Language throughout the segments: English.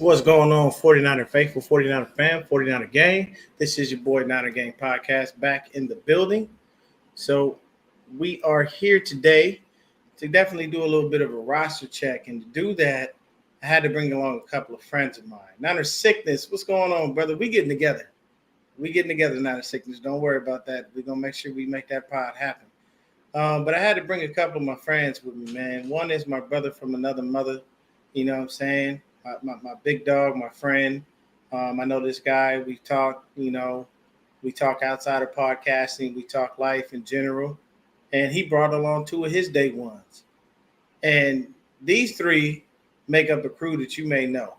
What's going on, 49er faithful, 49er fam, 49er gang? This is your boy Niner Gang Podcast back in the building. So we are here today to definitely do a little bit of a roster check. And to do that, I had to bring along a couple of friends of mine. Niner Sickness, what's going on, brother? We getting together. Niner Sickness. Don't worry about that. We're going to make sure we make that pod happen. But I had to bring a couple of my friends with me, man. One is my brother from another mother, you know what I'm saying? My big dog, my friend. I know this guy. We talk, we talk outside of podcasting. We talk life in general. And he brought along two of his day ones. And these three make up a crew that you may know.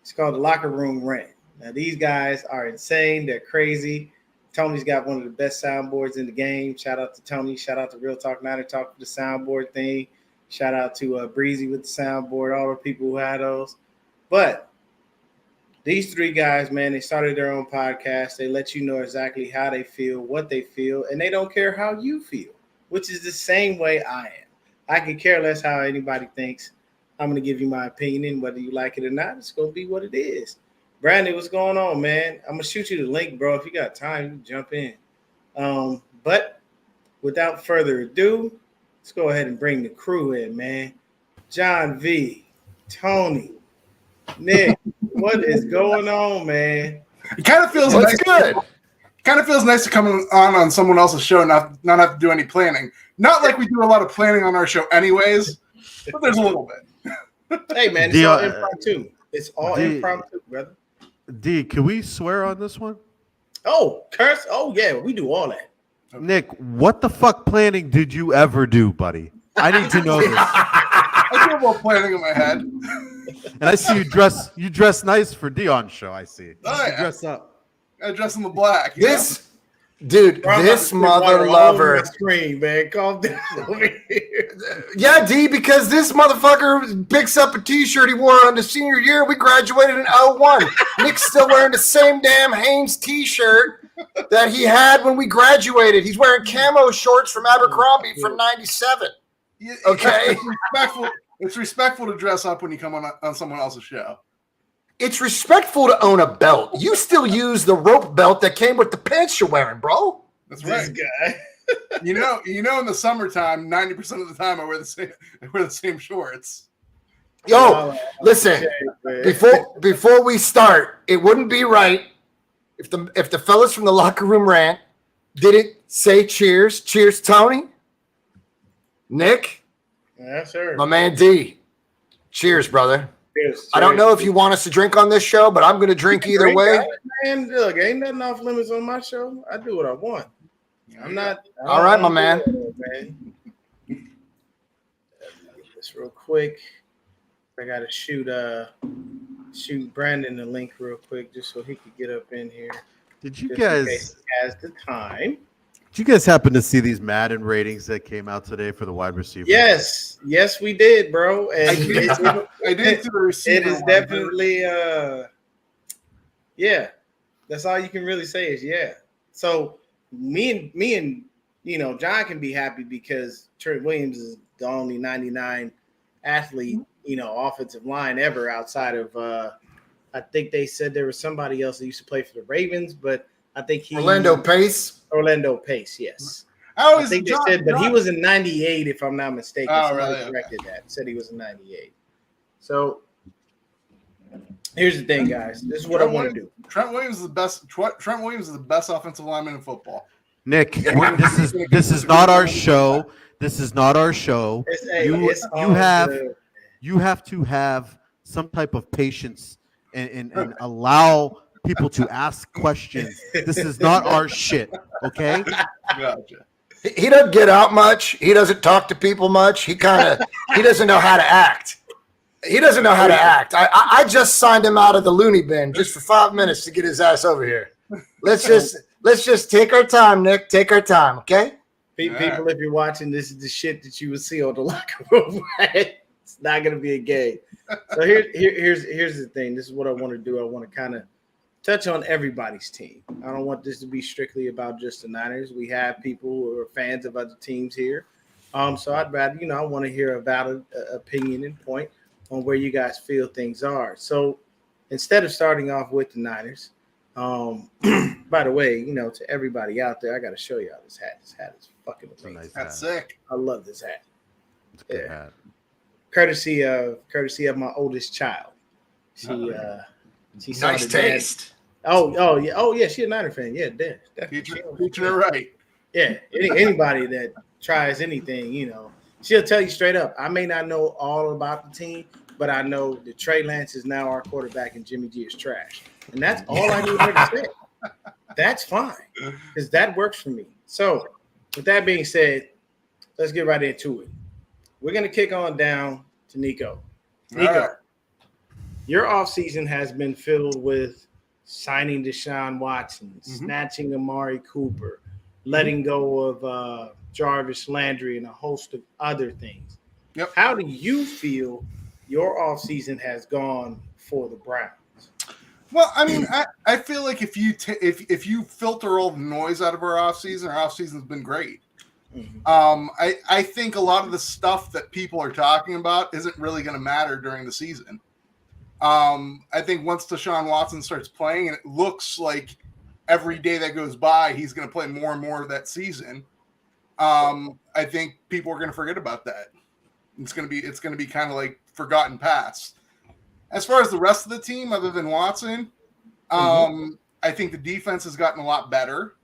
It's called the Locker Room Rant. Now, these guys are insane. They're crazy. Tony's got one of the best soundboards in the game. Shout out to Tony. Shout out to Real Talk Niner Talk for the soundboard thing. Shout out to Breezy with the soundboard, all the people who had those. But these three guys, man, they started their own podcast. They let you know exactly how they feel, what they feel, and they don't care how you feel, which is the same way I am. I can care less how anybody thinks. I'm going to give you my opinion, whether you like it or not. It's going to be what it is. Brandon, what's going on, man? I'm going to shoot you the link, bro. If you got time, you can jump in. But without further ado, let's go ahead and bring the crew in, man. John V, Tony, Nick, what is going on, man? It kind of feels nice. Good. It kind of feels nice to come on someone else's show and not have to do any planning. Not like we do a lot of planning on our show anyways, but there's a little bit. Hey, man, it's all impromptu. It's all impromptu, brother. D, can we swear on this one? Oh, curse? Oh, yeah, we do all that. Nick, what the fuck planning did you ever do, buddy? I need to know this. I do a little planning in my head. And I see you dress nice for Dion's show, I see. Oh, yeah. Dress up. I dress in the black. This mother lover. Screen, man. Calm down over here. Yeah, D, because this motherfucker picks up a t-shirt he wore on the senior year. We graduated in 01. Nick's still wearing the same damn Hanes t-shirt that he had when we graduated. He's wearing camo shorts from Abercrombie from 97. Okay? It's respectful to dress up when you come on someone else's show. It's respectful to own a belt. You still use the rope belt that came with the pants you're wearing, bro. That's right. This guy. You know, in the summertime, 90% of the time I wear the same shorts. Yo, listen. Before we start, it wouldn't be right if the fellas from the Locker Room Rant didn't say cheers. Cheers, Tony. Nick. Yes, sir. My man D. Cheers, brother. Cheers. I don't know if you want us to drink on this show, but I'm going to drink either way. Man, look, ain't nothing off limits on my show. I do what I want. I'm not. All right, my man. This real quick. I got to shoot Brandon the link real quick just so he could get up in here. Did you guys has the time? Did you guys happen to see these Madden ratings that came out today for the wide receiver? Yes, we did, bro. And I did see the receiver. It is definitely, yeah. That's all you can really say is yeah. So me and John can be happy because Trent Williams is the only 99 athlete, offensive line ever outside of. I think they said there was somebody else that used to play for the Ravens, but I think Orlando Pace, yes. I think they said, but he was in 98, if I'm not mistaken. Oh, Somebody really? corrected that. Said he was in 98. So here's the thing, guys. This is what I want to do. Trent Williams is the best. Trent Williams is the best offensive lineman in football. Nick, this is not our show. This is not our show. You have to have some type of patience and allow people to ask questions. This is not our shit, okay? Gotcha. He doesn't get out much. He doesn't talk to people much. He doesn't know how to act. He doesn't know how to act. I just signed him out of the loony bin just for 5 minutes to get his ass over here. Let's just take our time, Nick. Take our time, okay? People, if you're watching, this is the shit that you would see on the Locker Room. It's not going to be a game. So here's the thing. This is what I want to do. I want to kind of touch on everybody's team. I don't want this to be strictly about just the Niners. We have people who are fans of other teams here. So I'd rather, I want to hear a valid opinion and point on where you guys feel things are. So instead of starting off with the Niners. By the way, to everybody out there, I got to show y'all this hat. This hat is fucking It's a amazing. nice That's hat. sick. I love this hat. It's a good Yeah. hat. Courtesy of my oldest child. She saw Nice the dad. taste. Oh yeah. She's a Niner fan. Yeah, definitely. Teaching it right. Yeah, anybody that tries anything, she'll tell you straight up. I may not know all about the team, but I know that Trey Lance is now our quarterback and Jimmy G is trash, and that's all I need her to say. That's fine because that works for me. So, with that being said, let's get right into it. We're gonna kick on down to Nico. Nico, All right. your offseason has been filled with signing Deshaun Watson, snatching Amari Cooper, letting go of Jarvis Landry, and a host of other things. Yep. How do you feel your offseason has gone for the Browns? Well, I mean, I feel like if you filter all the noise out of our offseason's been great. I think a lot of the stuff that people are talking about isn't really going to matter during the season. I think once Deshaun Watson starts playing, and it looks like every day that goes by, he's going to play more and more of that season. I think people are going to forget about that. It's going to be kind of like forgotten past. As far as the rest of the team, other than Watson, I think the defense has gotten a lot better.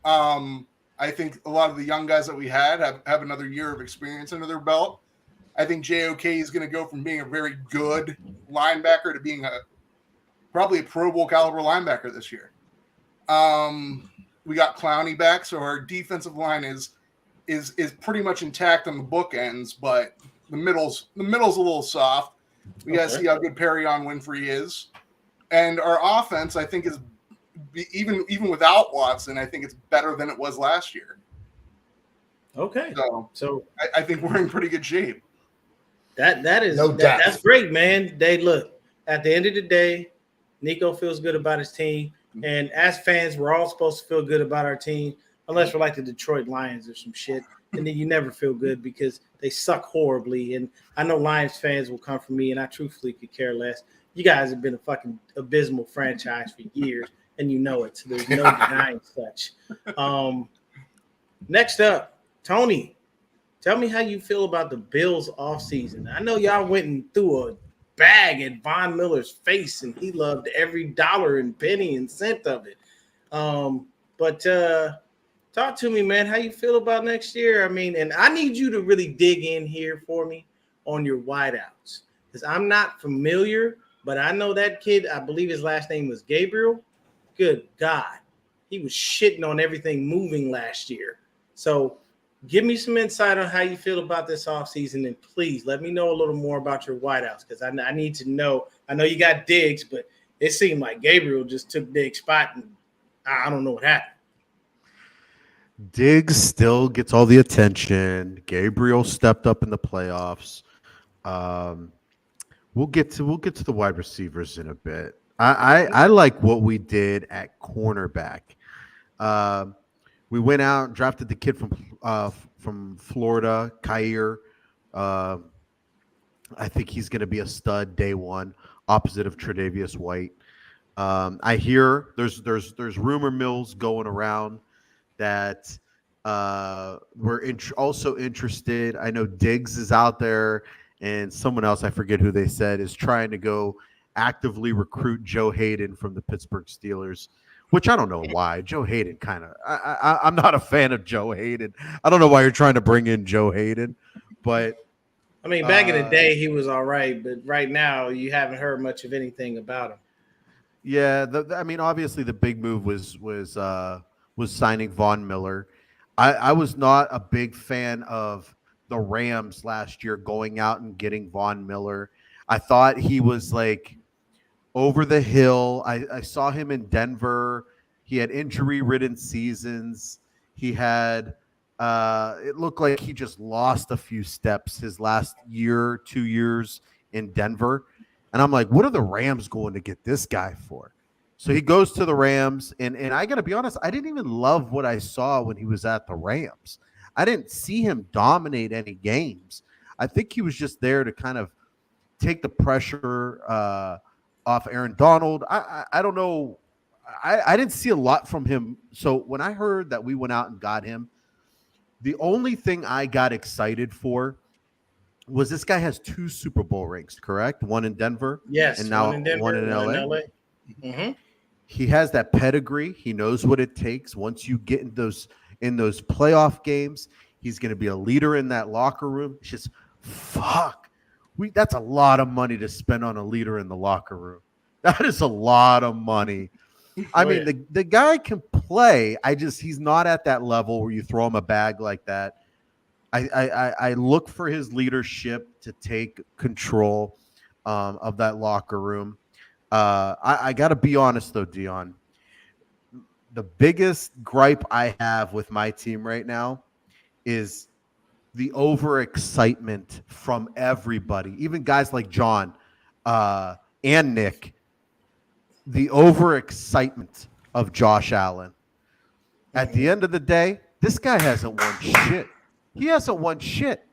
I think a lot of the young guys that we had have another year of experience under their belt. I think JOK is going to go from being a very good linebacker to being probably a Pro Bowl caliber linebacker this year. We got Clowney back, so our defensive line is pretty much intact on the bookends, but the middle's a little soft. We got to see how good Perrion Winfrey is, and our offense, I think, is even without Watson, I think it's better than it was last year. Okay, so I think we're in pretty good shape. That is No doubt. That's great, man. They look at the end of the day, Nico feels good about his team, and as fans, we're all supposed to feel good about our team, unless we're like the Detroit Lions or some shit, and then you never feel good because they suck horribly. And I know Lions fans will come for me, and I truthfully could care less. You guys have been a fucking abysmal franchise for years, and you know it. So there's no denying such. Next up, Tony. Tell me how you feel about the Bills offseason. I know y'all went and threw a bag at Von Miller's face, and he loved every dollar and penny and cent of it. But talk to me, man. How you feel about next year? I mean, and I need you to really dig in here for me on your wideouts because I'm not familiar, but I know that kid. I believe his last name was Gabriel. Good God, he was shitting on everything moving last year. So give me some insight on how you feel about this offseason, and please let me know a little more about your wideouts because I need to know. I know you got Diggs, but it seemed like Gabriel just took Diggs' spot, and I don't know what happened. Diggs still gets all the attention. Gabriel stepped up in the playoffs. We'll get to the wide receivers in a bit. I like what we did at cornerback. We went out and drafted the kid from Florida, Kyer. I think he's going to be a stud day one, opposite of Tre'Davious White. I hear there's rumor mills going around that we're also interested. I know Diggs is out there, and someone else, I forget who they said, is trying to go actively recruit Joe Hayden from the Pittsburgh Steelers, which I don't know why. Joe Hayden I'm not a fan of Joe Hayden. I don't know why you're trying to bring in Joe Hayden, but I mean, back in the day, he was all right, but right now, you haven't heard much of anything about him. yeah, I mean, obviously, the big move was signing Von Miller. I was not a big fan of the Rams last year going out and getting Von Miller. I thought he was like over the hill. I saw him in Denver. He had injury-ridden seasons. He had it looked like he just lost a few steps his last year, 2 years in Denver. And I'm like, what are the Rams going to get this guy for? So he goes to the Rams, and I got to be honest, I didn't even love what I saw when he was at the Rams. I didn't see him dominate any games. I think he was just there to kind of take the pressure off Aaron Donald. I don't know. I didn't see a lot from him. So when I heard that we went out and got him, the only thing I got excited for was this guy has 2 Super Bowl rings, correct? One in Denver, Yes, and one now in Denver, one in one in LA. LA. Mm-hmm. He has that pedigree. He knows what it takes. Once you get in those playoff games, he's going to be a leader in that locker room. It's just fuck. That's a lot of money to spend on a leader in the locker room. That is a lot of money. I mean, the guy can play. He's not at that level where you throw him a bag like that. I look for his leadership to take control of that locker room. I got to be honest, though, Dion. The biggest gripe I have with my team right now is the overexcitement from everybody, even guys like John and Nick. The overexcitement of Josh Allen. At the end of the day, this guy hasn't won shit. He hasn't won shit.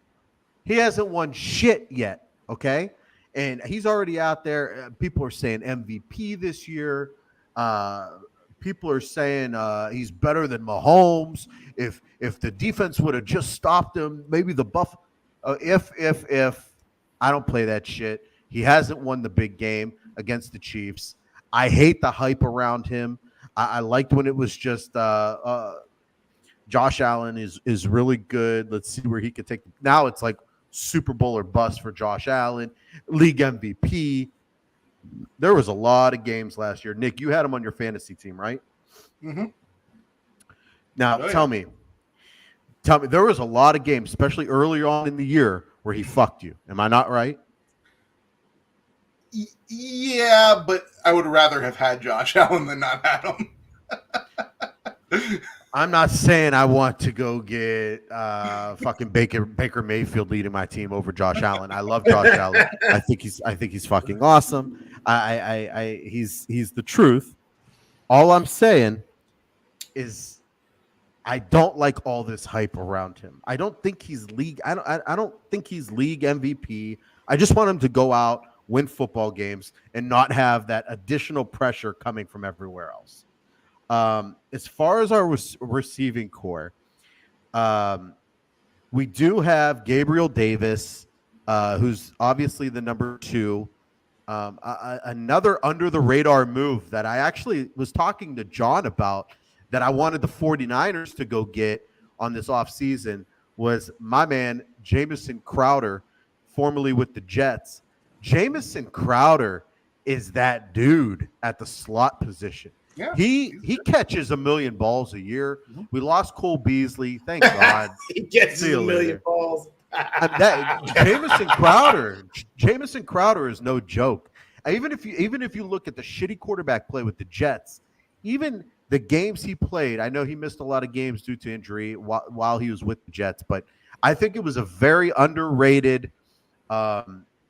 He hasn't won shit yet, okay? And he's already out there. People are saying MVP this year. People are saying he's better than Mahomes. If the defense would have just stopped him, maybe the Buff. If I don't play that shit, he hasn't won the big game against the Chiefs. I hate the hype around him. I liked when it was just Josh Allen is really good. Let's see where he could take. Now it's like Super Bowl or bust for Josh Allen, league MVP. There was a lot of games last year. Nick, you had him on your fantasy team, right? Mm-hmm. Now tell me, there was a lot of games, especially early on in the year, where he fucked you. Am I not right? Yeah, but I would rather have had Josh Allen than not had him. I'm not saying I want to go get fucking Baker Mayfield leading my team over Josh Allen. I love Josh Allen. I think he's fucking awesome. He's the truth. All I'm saying is I don't like all this hype around him. I don't think he's league. I don't think he's league MVP. I just want him to go out, win football games, and not have that additional pressure coming from everywhere else. As far as our receiving core, we do have Gabriel Davis, who's obviously the number 2. Another under the radar move that I actually was talking to John about that I wanted the 49ers to go get on this offseason was my man, Jamison Crowder, formerly with the Jets. Jamison Crowder is that dude at the slot position. Yeah, he catches a million balls a year. We lost Cole Beasley. Thank God. He gets a million balls. Jamison Crowder is no joke. Even if you look at the shitty quarterback play with the Jets, even the games he played, I know he missed a lot of games due to injury while he was with the Jets, but I think it was a very underrated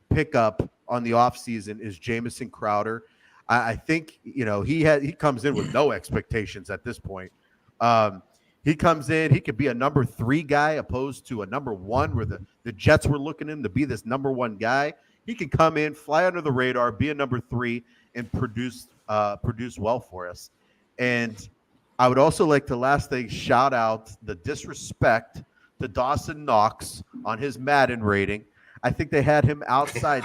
pickup on the offseason is Jamison Crowder. I think he comes in with no expectations at this point. He comes in, he could be a number 3 guy opposed to a number 1 where the Jets were looking him to be this number 1 guy. He can come in, fly under the radar, be a number 3, and produce well for us. And I would also like to last thing shout out the disrespect to Dawson Knox on his Madden rating. I think they had him outside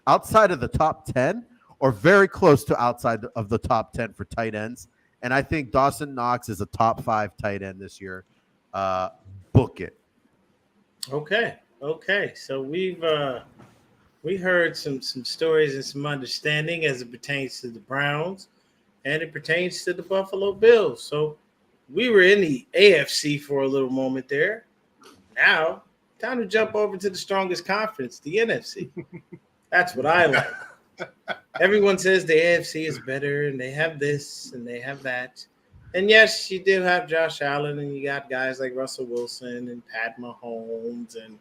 of the top 10 or very close to outside of the top 10 for tight ends. And I think Dawson Knox is a top 5 tight end this year. Book it. Okay. So we heard some stories and some understanding as it pertains to the Browns and it pertains to the Buffalo Bills. So we were in the AFC for a little moment there. Now, time to jump over to the strongest conference, the NFC. That's what I like. Everyone says the AFC is better and they have this and they have that. And yes, you do have Josh Allen and you got guys like Russell Wilson and Pat Mahomes and,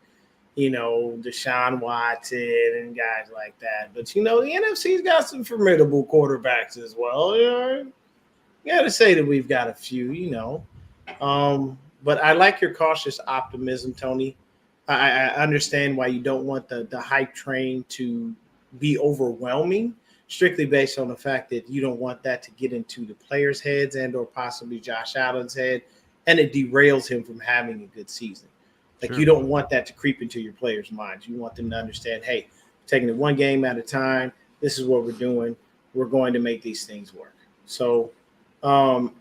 Deshaun Watson and guys like that. But, the NFC's got some formidable quarterbacks as well. You got to say that we've got a few, But I like your cautious optimism, Tony. I understand why you don't want the hype train to be overwhelming strictly based on the fact that you don't want that to get into the players' heads and or possibly Josh Allen's head, and it derails him from having a good season. Like Sure. you don't want that to creep into your players' minds. You want them to understand, hey, taking it one game at a time. This is what we're doing. We're going to make these things work. So I'm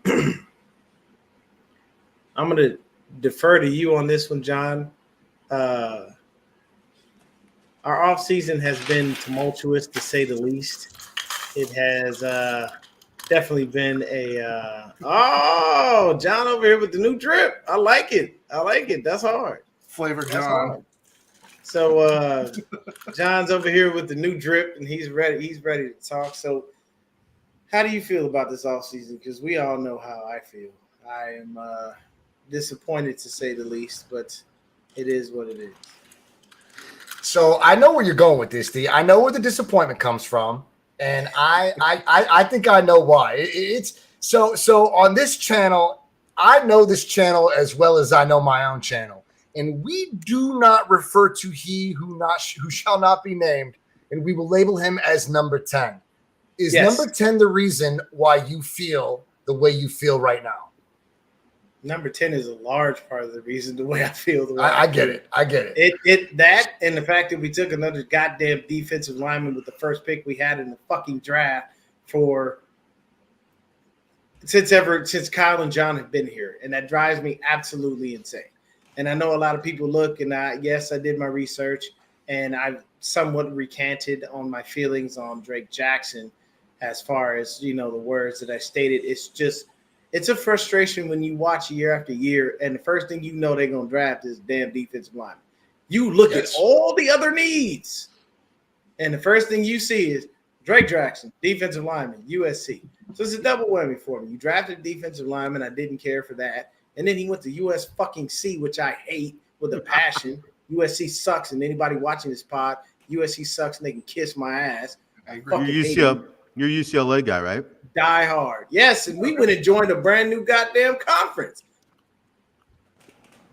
going to defer to you on this one, John. Our offseason has been tumultuous, to say the least. It has definitely been John over here with the new drip. I like it. That's hard. Flavor That's John. hard. So John's over here with the new drip, and he's ready. He's ready to talk. So how do you feel about this offseason? Because we all know how I feel. I am disappointed, to say the least, but it is what it is. So I know where you're going with this, D. I know where the disappointment comes from, and I think I know why. It's so on this channel. I know this channel as well as I know my own channel, and we do not refer to he who shall not be named, and we will label him as number 10. Is Yes. number 10 the reason why you feel the way you feel right now? Number 10 is a large part of the reason the way I feel. The way I get it. I get it. It that and the fact that we took another goddamn defensive lineman with the first pick we had in the fucking draft since Kyle and John have been here, and that drives me absolutely insane. And I know a lot of people look, and I did my research, and I've somewhat recanted on my feelings on Drake Jackson, as far as the words that I stated. It's a frustration when you watch year after year, and the first thing they're gonna draft is damn defensive lineman. You look at all the other needs, and the first thing you see is Drake Jackson, defensive lineman, USC. So it's a double whammy for me. You drafted a defensive lineman, I didn't care for that, and then he went to USC, which I hate with a passion. USC sucks, and anybody watching this pod, USC sucks, and they can kiss my ass. You're UCLA guy, right? Die hard. Yes, and we went and joined a brand new goddamn conference.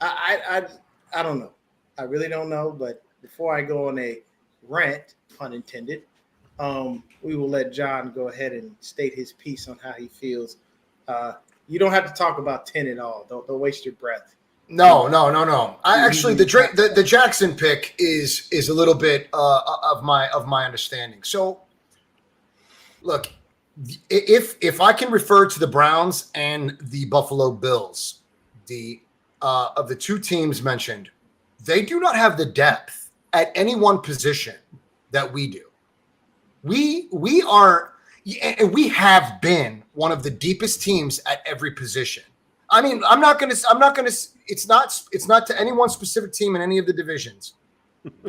I don't know. I really don't know. But before I go on a rant, pun intended, we will let John go ahead and state his piece on how he feels. You don't have to talk about 10 at all. Don't waste your breath. No. I actually the Jackson pick is a little bit of my understanding. So look, if I can refer to the Browns and the Buffalo Bills, of the two teams mentioned, they do not have the depth at any one position that we do. We are, and we have been one of the deepest teams at every position. I mean, it's not to any one specific team in any of the divisions,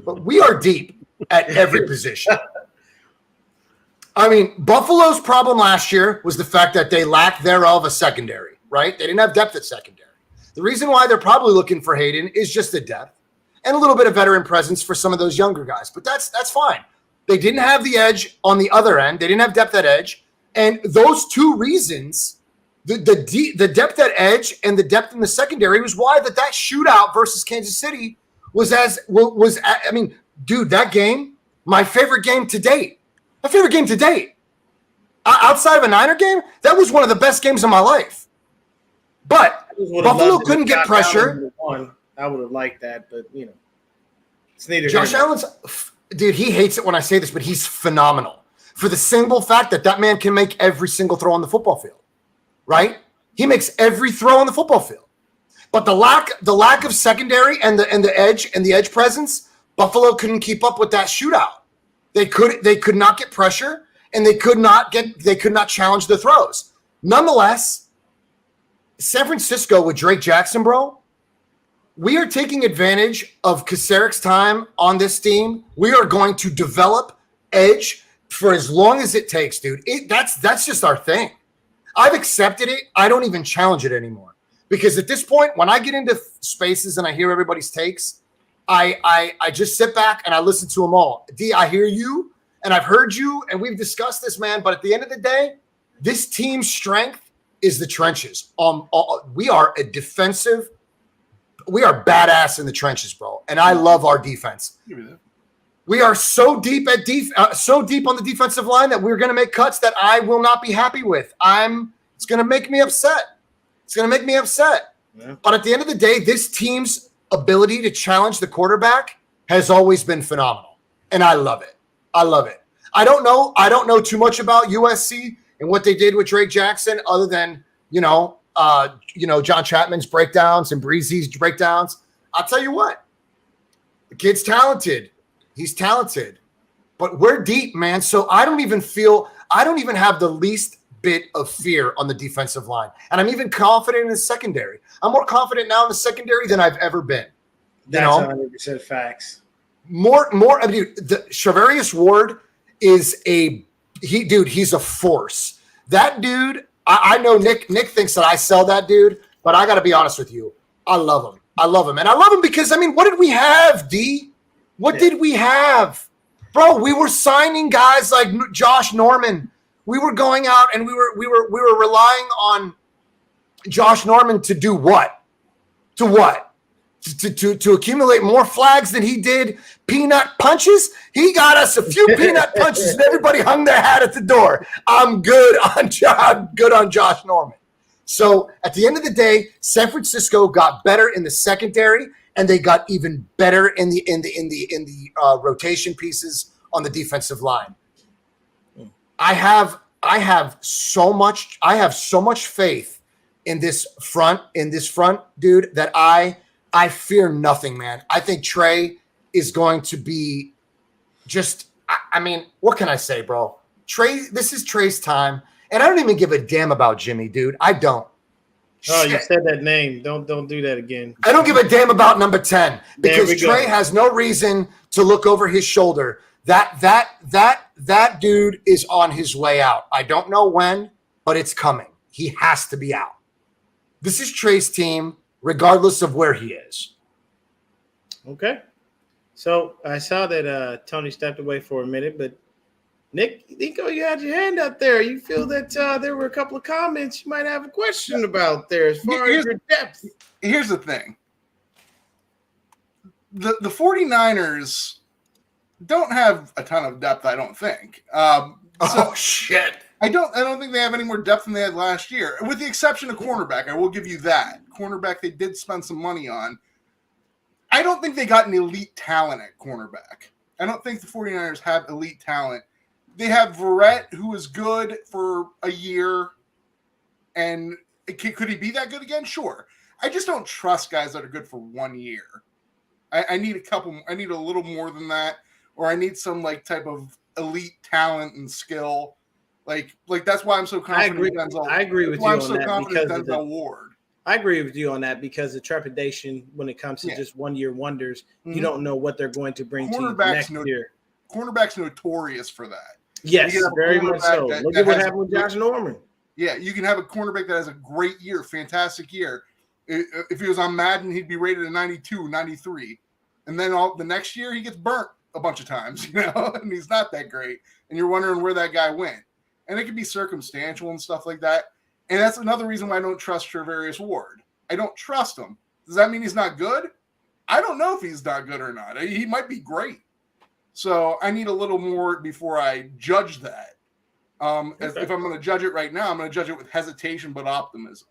but we are deep at every position. I mean, Buffalo's problem last year was the fact that they lacked thereof a secondary, right? They didn't have depth at secondary. The reason why they're probably looking for Hayden is just the depth and a little bit of veteran presence for some of those younger guys, but that's fine. They didn't have the edge on the other end. They didn't have depth at edge. And those two reasons, the depth at edge and the depth in the secondary, was why that shootout versus Kansas City was dude, that game, my favorite game to date. My favorite game to date. Outside of a Niner game, that was one of the best games of my life. But Buffalo couldn't get pressure. I would have liked that, but it's neither. Josh Allen's, dude, he hates it when I say this, but he's phenomenal for the simple fact that man can make every single throw on the football field, right? He makes every throw on the football field. But the lack of secondary and the edge presence, Buffalo couldn't keep up with that shootout. They could not get pressure, and they could not challenge the throws. Nonetheless, San Francisco with Drake Jackson, bro, we are taking advantage of Kaceric's time on this team. We are going to develop edge for as long as it takes, dude. That's just our thing. I've accepted it. I don't even challenge it anymore, because at this point, when I get into spaces and I hear everybody's takes, I just sit back and I listen to them all. D, I hear you and I've heard you and we've discussed this, man. But at the end of the day, this team's strength is the trenches. We are badass in the trenches, bro. And I love our defense. We are so deep so deep on the defensive line that we're going to make cuts that I will not be happy with. It's going to make me upset. It's going to make me upset. Yeah. But at the end of the day, this team's ability to challenge the quarterback has always been phenomenal, and I love it. I love it. I don't know too much about USC and what they did with Drake Jackson, other than John Chapman's breakdowns and Breezy's breakdowns. I'll tell you what, the kid's talented. He's talented, but we're deep, man. So I don't even have the least bit of fear on the defensive line. And I'm even confident in the secondary. I'm more confident now in the secondary than I've ever been. That's 100% facts. More. I mean, the Charvarius Ward is he's a force. That dude, I know Nick thinks that I sell that dude, but I got to be honest with you. I love him. And I love him because, I mean, what did we have, D? What did we have? Bro, we were signing guys like Josh Norman. We were going out and we were relying on Josh Norman to do what? To what? To accumulate more flags than he did peanut punches? He got us a few peanut punches and everybody hung their hat at the door. I'm good on Josh Norman. So at the end of the day, San Francisco got better in the secondary, and they got even better in the rotation pieces on the defensive line. I have so much faith in this front, dude, that I fear nothing, man. I think Trey is going to be just, I mean, what can I say, bro? This is Trey's time, and I don't even give a damn about Jimmy, dude. I don't. Oh, you said that name. Don't do that again. I don't give a damn about number 10 because Trey has no reason to look over his shoulder. That dude is on his way out. I don't know when, but it's coming. He has to be out. This is Trey's team, regardless of where he is. Okay. So I saw that Tony stepped away for a minute, but Nico, you had your hand up there. You feel that there were a couple of comments you might have a question about there as far as your depth. Here's the thing. The 49ers don't have a ton of depth, I don't think. Shit. I don't think they have any more depth than they had last year, with the exception of cornerback. I will give you that. Cornerback, they did spend some money on. I don't think they got an elite talent at cornerback. I don't think the 49ers have elite talent. They have Verrett, who is good for a year, and could he be that good again? Sure. I just don't trust guys that are good for 1 year. I need I need a little more than that, or I need some type of elite talent and skill. Like that's why I'm so confident. I agree with you on that because of Denzel Ward. I agree with you on that because the trepidation when it comes to just 1 year wonders, you don't know what they're going to bring to you next year. Cornerback's notorious for that. Yes, very much so. Look at what happened with Josh Norman. Yeah, you can have a cornerback that has a great year, fantastic year. If he was on Madden, he'd be rated a 92, 93. And then the next year, he gets burnt a bunch of times, and he's not that great. And you're wondering where that guy went. And it could be circumstantial and stuff like that. And that's another reason why I don't trust Charvarius Ward. I don't trust him. Does that mean he's not good? I don't know if he's not good or not. He might be great. So I need a little more before I judge that. If I'm going to judge it right now, I'm going to judge it with hesitation but optimism.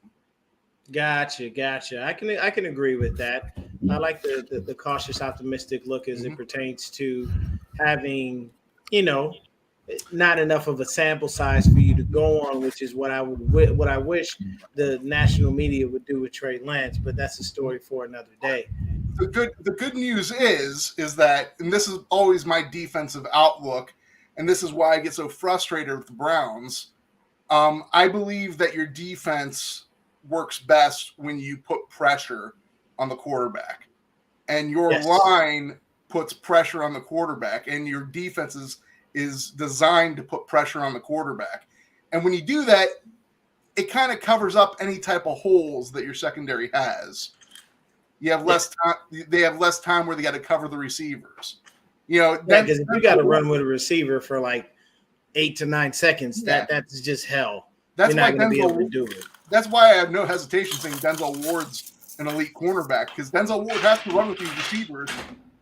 Gotcha. I can agree with that. I like the cautious, optimistic look as it pertains to having, not enough of a sample size for you to go on, which is what I wish the national media would do with Trey Lance. But that's a story for another day. The good news is that, and this is always my defensive outlook, and this is why I get so frustrated with the Browns. I believe that your defense works best when you put pressure on the quarterback, and your line puts pressure on the quarterback, and your defense is designed to put pressure on the quarterback. And when you do that, it kind of covers up any type of holes that your secondary has. You have less time. They have less time where they got to cover the receivers. Because if you got to run with a receiver for 8 to 9 seconds, that's just hell. You're not going to be able to do it. That's why I have no hesitation saying Denzel Ward's an elite cornerback, because Denzel Ward has to run with these receivers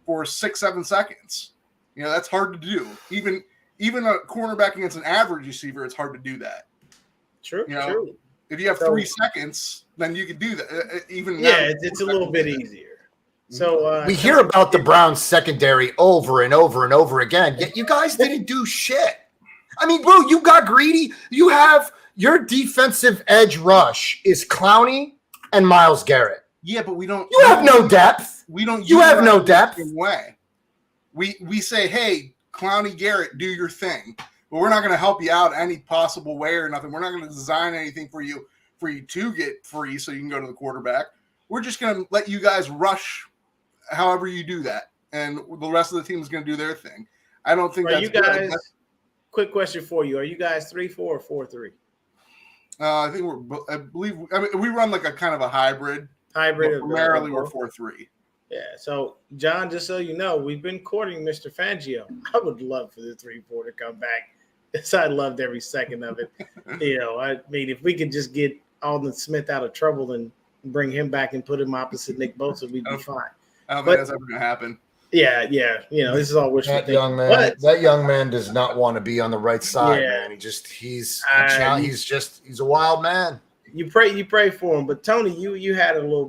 for 6-7 seconds. You know, that's hard to do. Even a cornerback against an average receiver, it's hard to do that. True. You know, True. if you have So- 3 seconds, then you can do that. Even now, Yeah, it's a little bit easier. So We hear about the Browns secondary over and over and over again, yet you guys didn't do shit. I mean, bro, you got greedy. You have your defensive edge rush is Clowney and Myles Garrett. Yeah, but we don't. You have no depth. We don't. You have no utilize it the depth. same way. We say, hey, Clowney Garrett, do your thing, but we're not going to help you out any possible way or nothing. We're not going to design anything for you to get free so you can go to the quarterback. We're just going to let you guys rush however you do that, and the rest of the team is going to do their thing. I don't think are that's you guys? good. Quick question for you: are you guys 3-4 or 4-3? I think we run like a kind of a hybrid. Hybrid. Primarily, we're 4-3. Yeah. So, John, just so you know, we've been courting Mr. Fangio. I would love for the 3-4 to come back. Yes, I loved every second of it. You know, I mean, if we could just get Alden Smith out of trouble and bring him back and put him opposite Nick Bosa, we'd be fine. I don't think that's ever going to happen. Yeah. You know, this is all wishful That thinking. young man, that young man does not want to be on the right side, Yeah. man. He's a wild man. You pray for him, but Tony, you had a little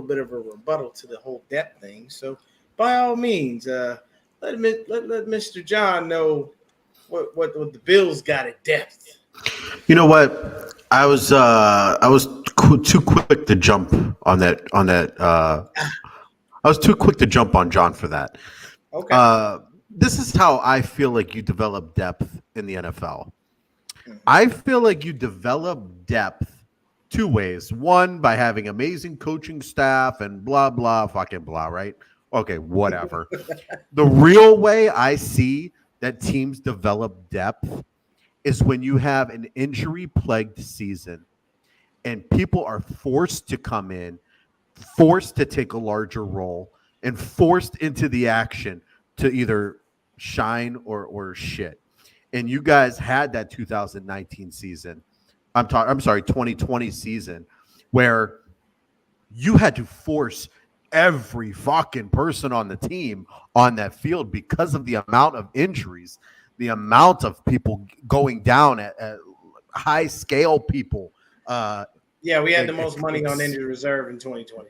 bit of a rebuttal to the whole depth thing. So, by all means, let Mr. John know what the Bills got at depth. You know what? I was too quick to jump on that. I was too quick to jump on John for that. Okay. This is how I feel like you develop depth in the NFL. I feel like you develop depth 2 ways. One, by having amazing coaching staff and blah, blah, fucking blah, right? Okay, whatever. The real way I see that teams develop depth is when you have an injury-plagued season and people are forced to come in, forced to take a larger role, and forced into the action to either shine or shit. And you guys had that 2019 season. I'm sorry, 2020 season, where you had to force every fucking person on the team on that field because of the amount of injuries, the amount of people going down at high scale people. Yeah, we had the most money on injured reserve in 2020.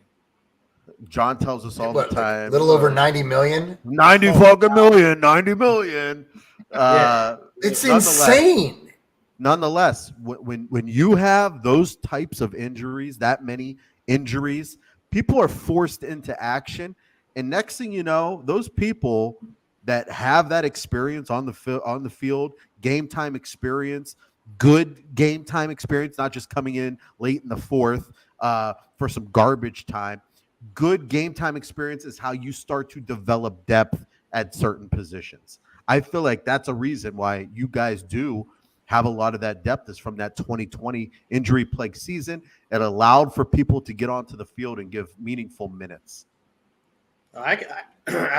John tells us all the time. A little over 90 million. 90 fucking million, 90 million. It's insane. Nonetheless, when you have those types of injuries, that many injuries, people are forced into action. And next thing you know, those people that have that experience on the field, game time experience, good game time experience, not just coming in late in the fourth for some garbage time. Good game time experience is how you start to develop depth at certain positions. I feel like that's a reason why you guys do have a lot of that depth is from that 2020 injury plague season. It allowed for people to get onto the field and give meaningful minutes. I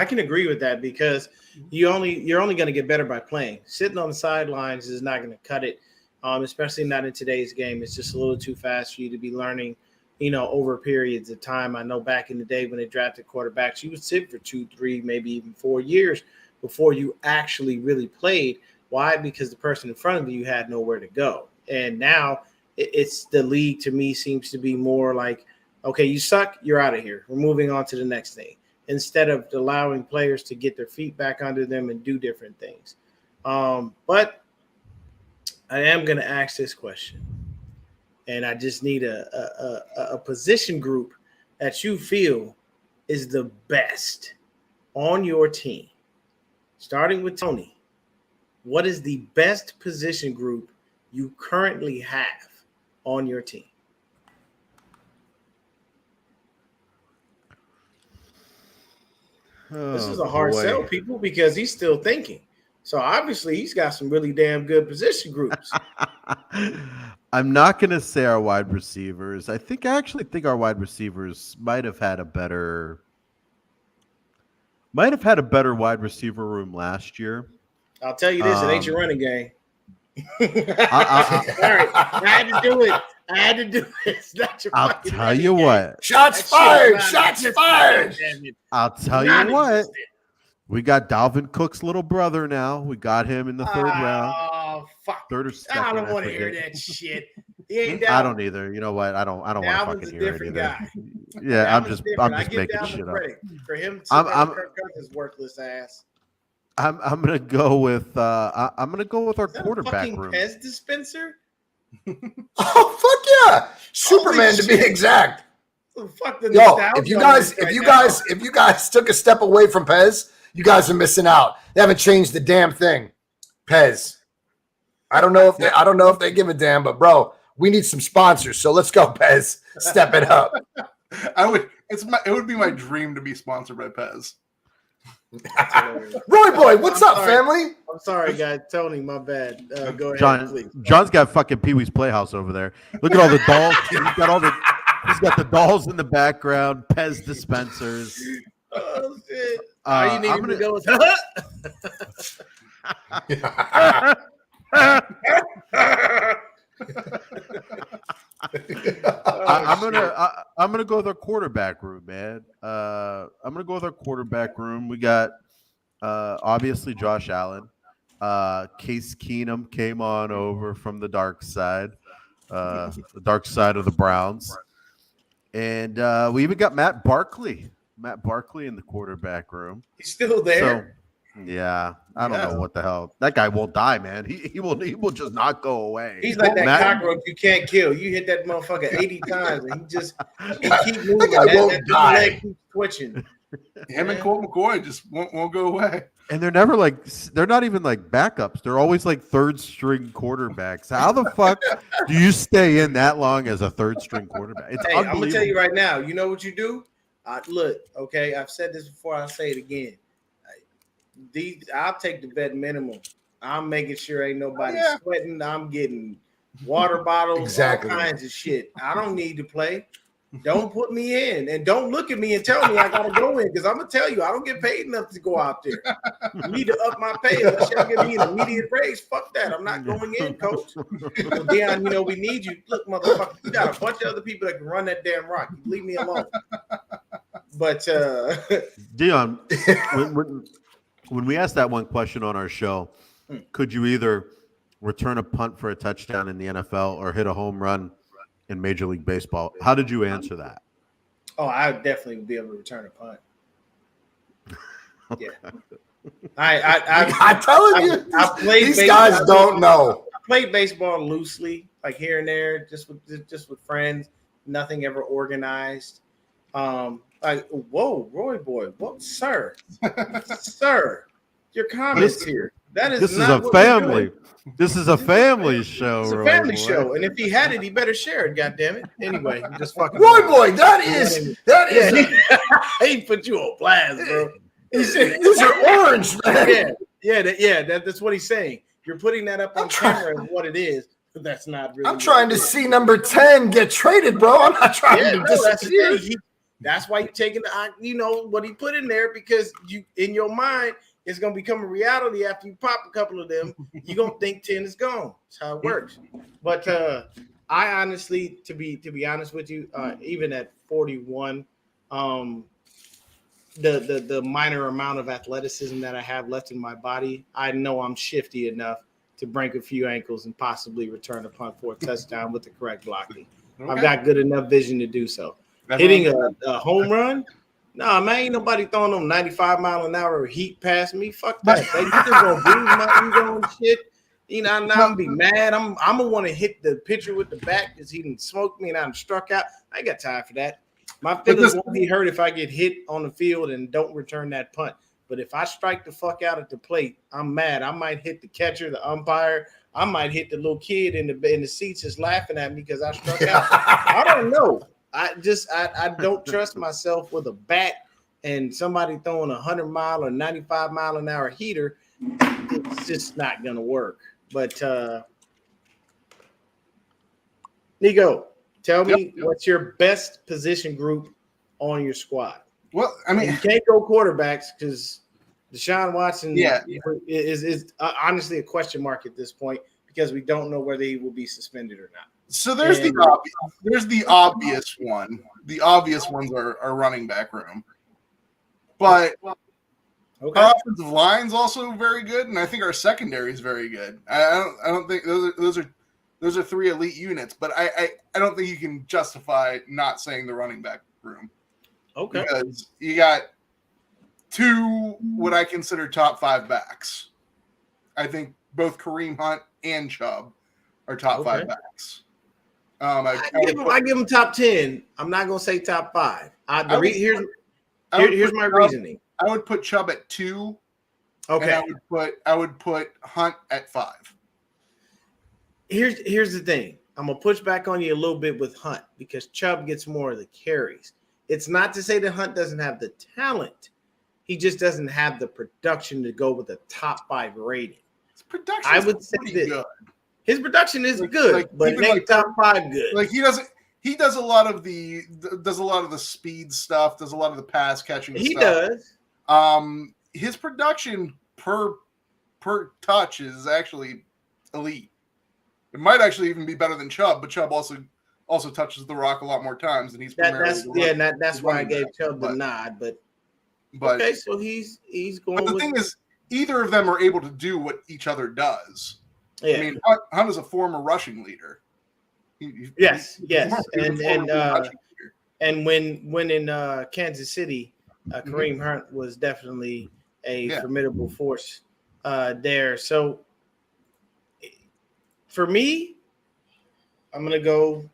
can agree with that because you're only going to get better by playing. Sitting on the sidelines is not going to cut it, especially not in today's game. It's just a little too fast for you to be learning, over periods of time. I know back in the day when they drafted quarterbacks, you would sit for 2, 3, maybe even 4 years before you actually really played. Why? Because the person in front of you had nowhere to go. And now it's the league to me seems to be more like, okay, you suck, you're out of here. We're moving on to the next thing, instead of allowing players to get their feet back under them and do different things. But I am going to ask this question, and I just need a position group that you feel is the best on your team. Starting with Tony, what is the best position group you currently have on your team? This is a hard sell, people, because he's still thinking. So obviously he's got some really damn good position groups. I'm not going to say our wide receivers. I actually think our wide receivers might have had a better wide receiver room last year. I'll tell you this, it ain't your running game. Sorry, I had to do it. It's not your I'll tell you what. Shots fired. Shots fired. I'll tell you what. We got Dalvin Cook's little brother now. We got him in the third round. Oh fuck! Third or second. I don't want to hear forget. that shit. He ain't Dalvin. I don't either. You know what? I don't want to Dalvin's fucking a hear it different either. guy. Yeah, Dalvin's I'm different. just making Dalvin shit up. credit for him. I'm Kirk Cousins' worthless ass. I'm gonna go with I'm gonna go with our Is that a quarterback fucking room. Pez dispenser? Oh fuck yeah, Superman to be exact. Oh, fuck the Yo, nostalgia if you on guys, this right if you guys took a step away from Pez, you guys are missing out. They haven't changed the damn thing. Pez. I don't know if they give a damn, but bro, we need some sponsors. So let's go, Pez. Step it up. It would be my dream to be sponsored by Pez. Roy boy, what's up, sorry. family? I'm sorry, guys. Tony, my bad. Go ahead, John, please. John's got fucking Pee Wee's Playhouse over there. Look at all the dolls. He's got the dolls in the background. Pez dispensers. Oh shit! You need I'm to go with. I'm gonna go with our quarterback room, man. I'm gonna go with our quarterback room. We got obviously Josh Allen. Case Keenum came on over from the dark side of the Browns, and we even got Matt Barkley in the quarterback room. He's still there. So, yeah, I don't know what the hell. That guy won't die, man. He will just not go away. He's like that cockroach you can't kill. You hit that motherfucker 80 times and he keep moving. That guy won't die. Leg keeps twitching. Him and Colt McCoy just won't go away. And they're never they're not even like backups. They're always like third string quarterbacks. How the fuck do you stay in that long as a third string quarterback? It's Hey, unbelievable. I'm gonna tell you right now. You know what you do? Look, okay. I've said this before. I'll say it again. I'll take the vet minimum. I'm making sure ain't nobody sweating. I'm getting water bottles, all kinds of shit. I don't need to play. Don't put me in, and don't look at me and tell me I gotta go in, because I'm gonna tell you I don't get paid enough to go out there. You need to up my pay unless y'all give me an immediate raise. Fuck that. I'm not going in, coach. So Deion, we need you. Look, motherfucker, you got a bunch of other people that can run that damn rock. You leave me alone. But Deion, when we asked that one question on our show, could you either return a punt for a touchdown in the NFL or hit a home run in Major League Baseball? How did you answer that? Oh, I would definitely be able to return a punt. Yeah, I'm telling you, I played these baseball. guys don't know. I played baseball loosely, like here and there, just with friends. Nothing ever organized. Like, whoa, Roy boy, whoa, sir, your comments here. This is a family. This is a family show. It's a family show, and if he had it, he better share it. God damn it! Anyway, I'm just fucking. Roy boy, that is. He put you on blast, bro. He said, "These are orange, man." That's what he's saying. You're putting that up on camera as what it is, but that's not really. I'm trying to see number 10 get traded, bro. I'm not trying to disappear. That's why you're taking what he put in there, because you, in your mind, it's gonna become a reality after you pop a couple of them. You're gonna think 10 is gone. That's how it works. But I honestly, to be honest with you, even at 41, the minor amount of athleticism that I have left in my body, I know I'm shifty enough to break a few ankles and possibly return a punt for a touchdown with the correct blocking. Okay. I've got good enough vision to do so. Hitting a home run? Nah, man, ain't nobody throwing them 95-mile-an-hour heat past me. Fuck that. They just gonna breathe my ego and shit. I'm gonna be mad. I'm gonna want to hit the pitcher with the bat because he didn't smoke me and I'm struck out. I ain't got time for that. My feelings won't be hurt if I get hit on the field and don't return that punt. But if I strike the fuck out at the plate, I'm mad. I might hit the catcher, the umpire. I might hit the little kid in the seats just laughing at me because I struck out. I don't know. I don't trust myself with a bat and somebody throwing 100-mile or 95-mile-an-hour heater. It's just not gonna work. But Nico, tell me what's your best position group on your squad? Well, I mean, you can't go quarterbacks because Deshaun Watson is honestly a question mark at this point because we don't know whether he will be suspended or not. So there's the obvious one. The obvious ones are running back room. But Okay. Our offensive line's also very good, and I think our secondary is very good. I don't think those are three elite units, but I don't think you can justify not saying the running back room. Okay. Because you got two what I consider top 5 backs. I think both Kareem Hunt and Chubb are top 5 backs. I give them top 10. I'm not gonna say top 5. Here's my reasoning. I would put Chubb at 2. Okay. And I would put Hunt at 5. Here's the thing. I'm gonna push back on you a little bit with Hunt because Chubb gets more of the carries. It's not to say that Hunt doesn't have the talent. He just doesn't have the production to go with a top 5 rating. His production I would say this. Good. His production is good, but it ain't top 5 good. Like he does a lot of the speed stuff, does a lot of the pass catching stuff. He does. His production per touch is actually elite. It might actually even be better than Chubb, but Chubb also touches the rock a lot more times, and he's that's why I gave Chubb the nod. But okay, so he's going. But the thing is, either of them are able to do what each other does. Yeah. I mean, Hunt is a former rushing leader. Yes, and when in Kansas City, Kareem Hunt was definitely a formidable force there. So for me, I'm gonna go.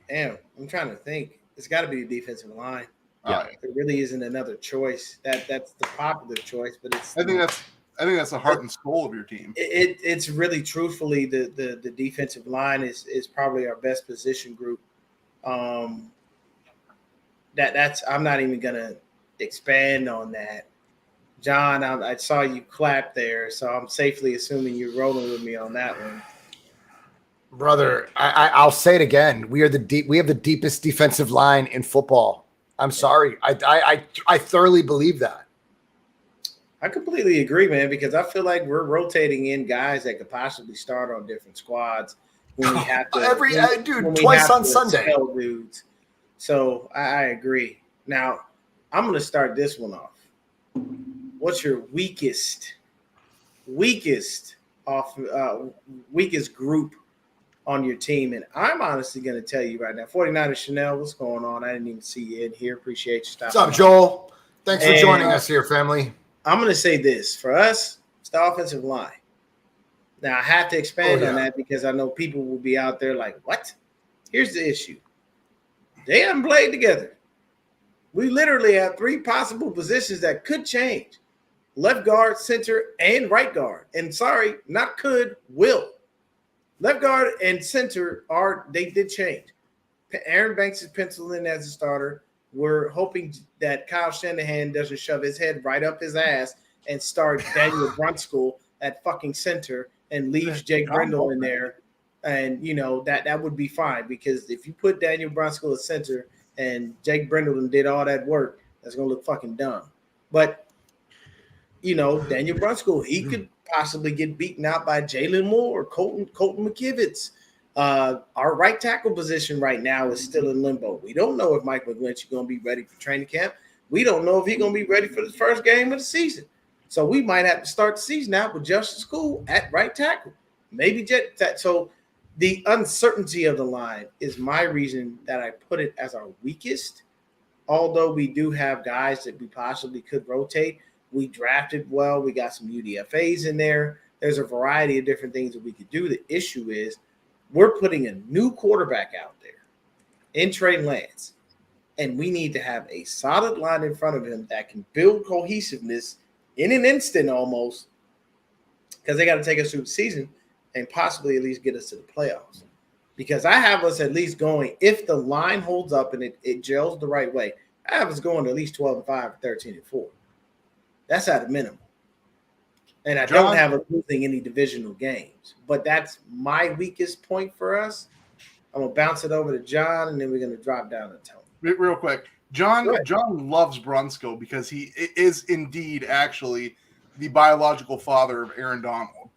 Damn, I'm trying to think. It's got to be the defensive line. Yeah, there really isn't another choice. That's the popular choice, but it's. I think that's the heart and soul of your team. It's really, truthfully, the defensive line is probably our best position group. That's I'm not even gonna expand on that. John, I saw you clap there, so I'm safely assuming you're rolling with me on that one. Brother, I'll say it again. We have the deepest defensive line in football. I'm sorry. I thoroughly believe that. I completely agree, man, because I feel like we're rotating in guys that could possibly start on different squads when we have to twice on Sunday. Dudes. So I agree. Now, I'm going to start this one off. What's your weakest group on your team? And I'm honestly going to tell you right now, 49ers Chanel, what's going on? I didn't even see you in here. Appreciate you stopping. What's up, Joel? Thanks for joining us here, family. I'm going to say this. For us, it's the offensive line. Now, I have to expand on that because I know people will be out there like, what? Here's the issue. They haven't played together. We literally have 3 possible positions that could change. Left guard, center, and right guard. And sorry, not could, will. Left guard and center they did change. Aaron Banks is penciled in as a starter. We're hoping that Kyle Shanahan doesn't shove his head right up his ass and start Daniel Brunskill at fucking center and leaves Jake Brindle in there. And, that would be fine because if you put Daniel Brunskill at center and Jake Brindle did all that work, that's going to look fucking dumb. But, Daniel Brunskill, he could possibly get beaten out by Jalen Moore or Colton McKivitz. Our right tackle position right now is still in limbo. We don't know if Mike McGlinchey is going to be ready for training camp. We don't know if he's going to be ready for the first game of the season. So we might have to start the season out with Justice School at right tackle. Maybe so the uncertainty of the line is my reason that I put it as our weakest. Although we do have guys that we possibly could rotate. We drafted well. We got some UDFAs in there. There's a variety of different things that we could do. The issue is we're putting a new quarterback out there in Trey Lance, and we need to have a solid line in front of him that can build cohesiveness in an instant almost, because they got to take us through the season and possibly at least get us to the playoffs. Because I have us at least going, if the line holds up and it gels the right way, I have us going to at least 12-5 or 13-4. That's at a minimum. And I don't have us losing any divisional games. But that's my weakest point for us. I'm going to bounce it over to John, and then we're going to drop down to Tony. Real quick. John loves Brunskill because he is indeed actually the biological father of Aaron Donald.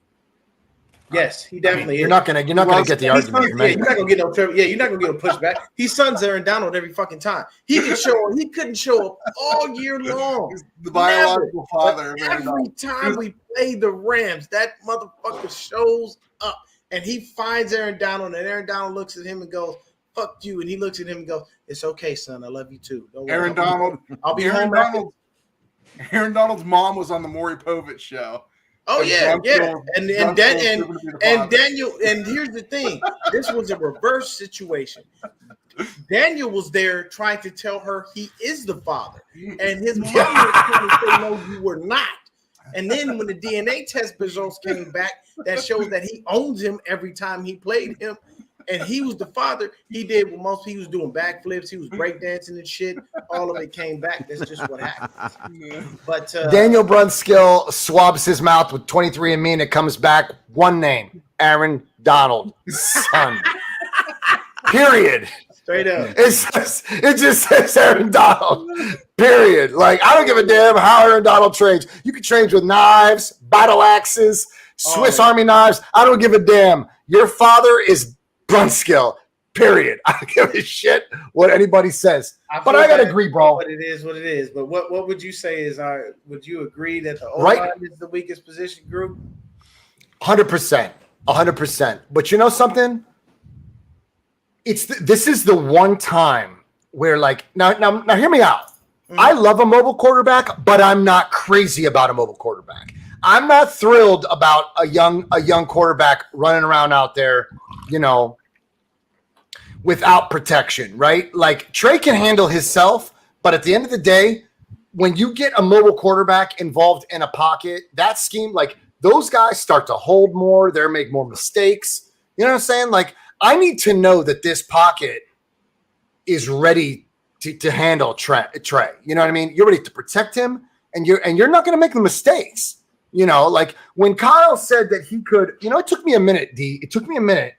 Yes, he definitely You're is. not gonna get the argument. Yeah, you're not gonna get no trouble. Yeah, you're not gonna get a pushback. He sons Aaron Donald every fucking time. He couldn't show up all year long. He's the biological father. But every time we play the Rams, that motherfucker shows up and he finds Aaron Donald, and Aaron Donald looks at him and goes, "Fuck you," and he looks at him and goes, "It's okay, son. I love you too." Don't worry. I'll be home. Aaron Donald's mom was on the Maury Povich show. Oh yeah. And Daniel, and here's the thing. This was a reverse situation. Daniel was there trying to tell her he is the father. And his mom was trying to say, no, you were not. And then when the DNA test results came back, that shows that he owns him every time he played him. And he was the father. He did what most people was doing, backflips. He was breakdancing and shit. All of it came back. That's just what happened. But Daniel Brunskill swabs his mouth with 23andMe, and it comes back one name: Aaron Donald, son. Period. Straight up. It just says Aaron Donald. Period. Like, I don't give a damn how Aaron Donald trains. You can train with knives, battle axes, Swiss Army knives. I don't give a damn. Your father is Brunskill, period. I don't give a shit what anybody says. But I gotta agree, bro. But it is what it is. But what would you say is would you agree that the O-line is the weakest position group? 100%. 100%. But you know something? This is the one time where, like, now hear me out. I love a mobile quarterback, but I'm not crazy about a mobile quarterback. I'm not thrilled about a young quarterback running around out there, you know, without protection, right? Like, Trey can handle himself, but at the end of the day, when you get a mobile quarterback involved in a pocket, that scheme, like, those guys start to hold more, they make more mistakes. You know what I'm saying? Like, I need to know that this pocket is ready to handle Trey. You know what I mean? You're ready to protect him, and you're not going to make the mistakes. You know, like when Kyle said that he could, you know, it took me a minute, D. It took me a minute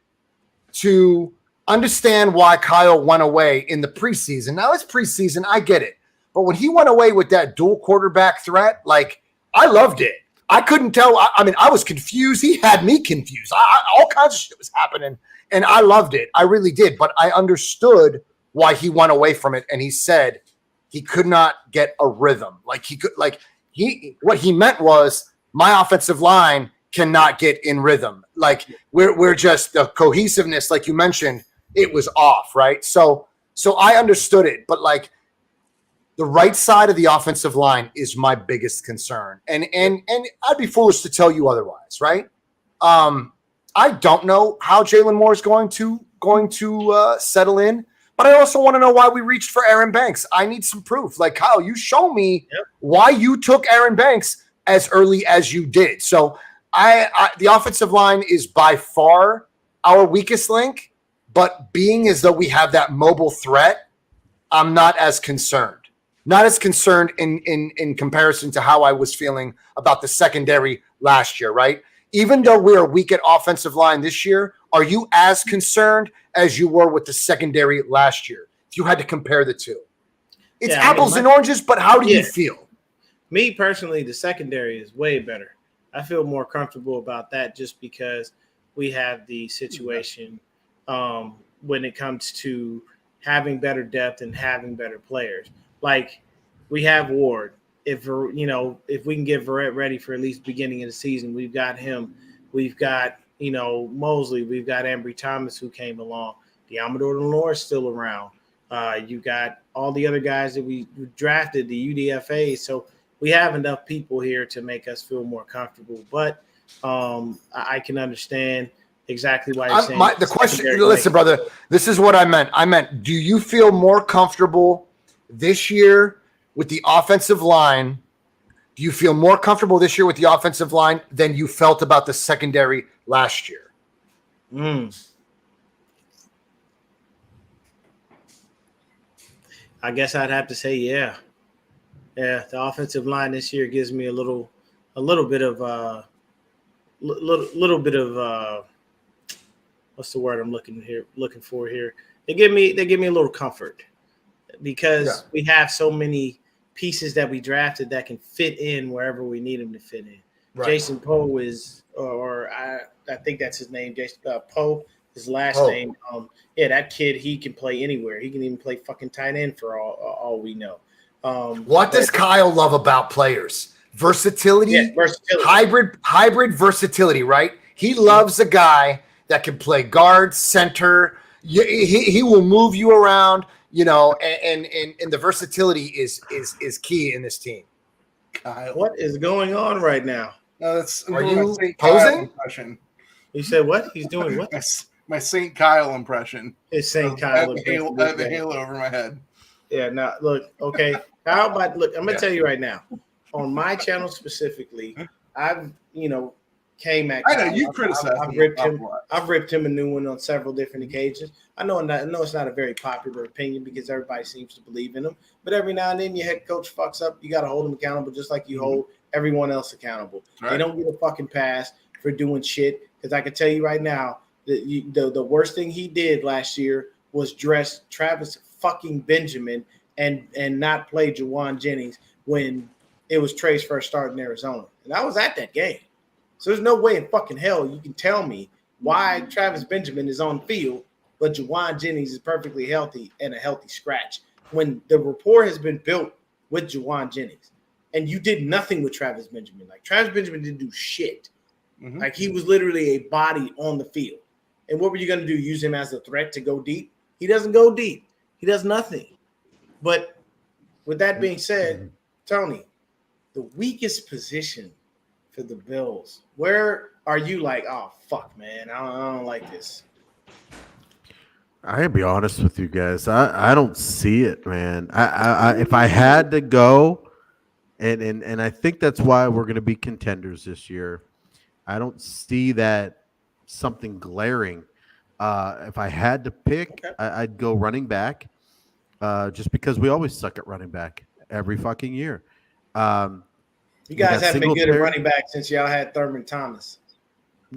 to understand why Kyle went away in the preseason. Now it's preseason, I get it. But when he went away with that dual quarterback threat, like, I loved it. I couldn't tell. I mean, I was confused. He had me confused. All kinds of shit was happening, and I loved it. I really did. But I understood why he went away from it, and he said he could not get a rhythm. What he meant was, my offensive line cannot get in rhythm. Like, we're just, the cohesiveness, like you mentioned, it was off, right? So I understood it, but like, the right side of the offensive line is my biggest concern, and I'd be foolish to tell you otherwise, right? I don't know how Jalen Moore is going to settle in, but I also want to know why we reached for Aaron Banks. I need some proof. Like, Kyle, you show me why you took Aaron Banks as early as you did. So the offensive line is by far our weakest link, but being as though we have that mobile threat, I'm not as concerned. Not as concerned in comparison to how I was feeling about the secondary last year, right? Even though we are weak at offensive line this year, are you as concerned as you were with the secondary last year? If you had to compare the two. It's apples and oranges, but how do you feel? Me personally, the secondary is way better. I feel more comfortable about that just because we have the situation when it comes to having better depth and having better players. Like, we have Ward. If we can get Verrett ready for at least beginning of the season, we've got him. We've got, Mosley. We've got Ambry Thomas, who came along. Diamador Lenore is still around. You got all the other guys that we drafted, the UDFA. So we have enough people here to make us feel more comfortable. But I can understand exactly why you're saying the question. Listen, brother, this is what I meant. I meant, do you feel more comfortable this year with the offensive line? Do you feel more comfortable this year with the offensive line than you felt about the secondary last year? I guess I'd have to say, yeah. The offensive line this year gives me a little bit of what's the word I'm looking for here? They give me a little comfort because we have so many pieces that we drafted that can fit in wherever we need them to fit in. Right. Jason Poe is, or I think that's his name. Jason Poe, his last Poe. name. Yeah, that kid, he can play anywhere. He can even play fucking tight end for all we know. What does Kyle love about players? Versatility, Yeah, versatility. hybrid versatility, right? He loves a guy that can play guard, center. He will move you around, and the versatility is key in this team. Kyle. What is going on right now? I'm Are doing my you St. Kyle posing? impression. You said what? He's doing what? My St. Kyle impression. His St. I have Kyle. the halo over my head. Yeah, now look, okay. How about look? I'm gonna tell you right now. On my channel specifically, I've came at. I know Kyle. you criticized I've him. ripped him. I've ripped him a new one on several different occasions. I know it's not a very popular opinion because everybody seems to believe in him. But every now and then, your head coach fucks up. You got to hold him accountable, just like you hold everyone else accountable. Right. They don't get a fucking pass for doing shit. Because I can tell you right now, the worst thing he did last year was dress Travis fucking Benjamin and not play Juwan Jennings when it was Trey's first start in Arizona. And I was at that game. So there's no way in fucking hell you can tell me why Travis Benjamin is on the field, but Juwan Jennings is perfectly healthy and a healthy scratch. When the rapport has been built with Juwan Jennings, and you did nothing with Travis Benjamin. Like, Travis Benjamin didn't do shit. Mm-hmm. Like, he was literally a body on the field. And what were you going to do? Use him as a threat to go deep? He doesn't go deep. He does nothing. But with that being said, Tony, the weakest position for the Bills, where are you like, oh, fuck, man, I don't like this? I gotta be honest with you guys. I don't see it, man. I if I had to go, and I think that's why we're gonna be contenders this year. I don't see that something glaring. If I had to pick, I'd go running back, just because we always suck at running back every fucking year. You guys haven't been good at running back since y'all had Thurman Thomas.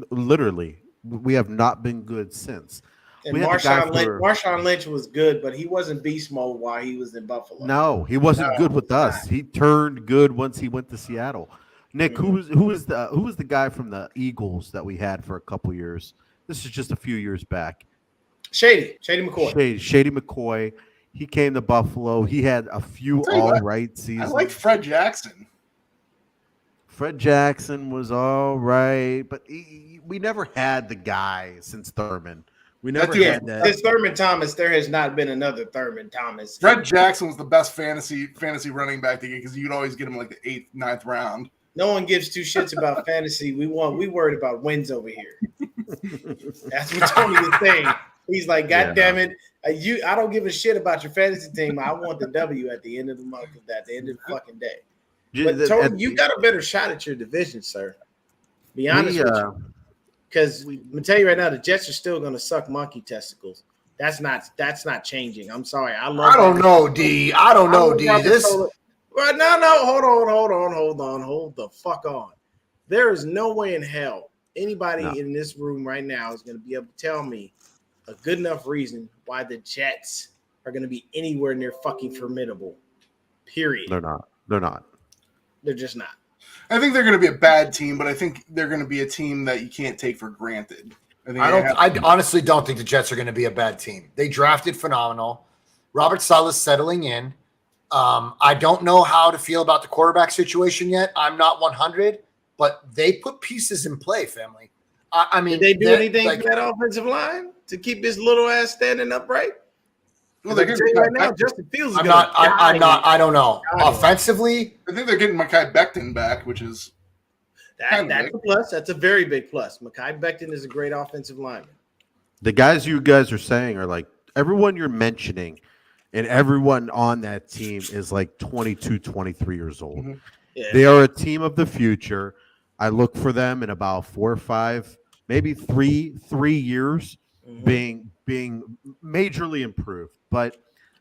Literally, we have not been good since. And Marshawn Lynch was good, but he wasn't beast mode while he was in Buffalo. No, he wasn't good with us. He turned good once he went to Seattle. Nick, who was the guy from the Eagles that we had for a couple years? This is just a few years back. Shady McCoy. Shady McCoy. He came to Buffalo. He had a few right seasons. I liked Fred Jackson. Fred Jackson was all right, but we never had the guy since Thurman. We never had that. Since Thurman Thomas, there has not been another Thurman Thomas. Fred Jackson was the best fantasy running back to get because you'd always get him like the 8th, 9th round. No one gives two shits about fantasy. We worried about wins over here. That's what Tony is saying. He's like, God damn it. I don't give a shit about your fantasy team. I want the W at the end of the month, at the end of the fucking day. But Tony, you got a better shot at your division, sir. Be honest with you. Because I'm gonna tell you right now, the Jets are still gonna suck monkey testicles. That's not changing. I'm sorry. I don't know, D. This. Well, no. Hold the fuck on. There is no way in hell anybody in this room right now is gonna be able to tell me a good enough reason why the Jets are gonna be anywhere near fucking formidable. Period. They're not. They're just not. I think they're going to be a bad team, but I think they're going to be a team that you can't take for granted. I honestly don't think the Jets are going to be a bad team. They drafted phenomenal. Robert Saleh's settling in. I don't know how to feel about the quarterback situation yet. I'm not 100, but they put pieces in play, family. I mean, did they do anything for that offensive line to keep this little ass standing upright? Well, they're getting right now. Justin Fields. I don't know. Offensively, I think they're getting Mekhi Becton back, which is that's a plus. That's a very big plus. Mekhi Becton is a great offensive lineman. The guys you guys are saying are like everyone you're mentioning, and everyone on that team is like 22, 23 years old. Mm-hmm. Yeah. They are a team of the future. I look for them in about 4 or 5, maybe three years being majorly improved. But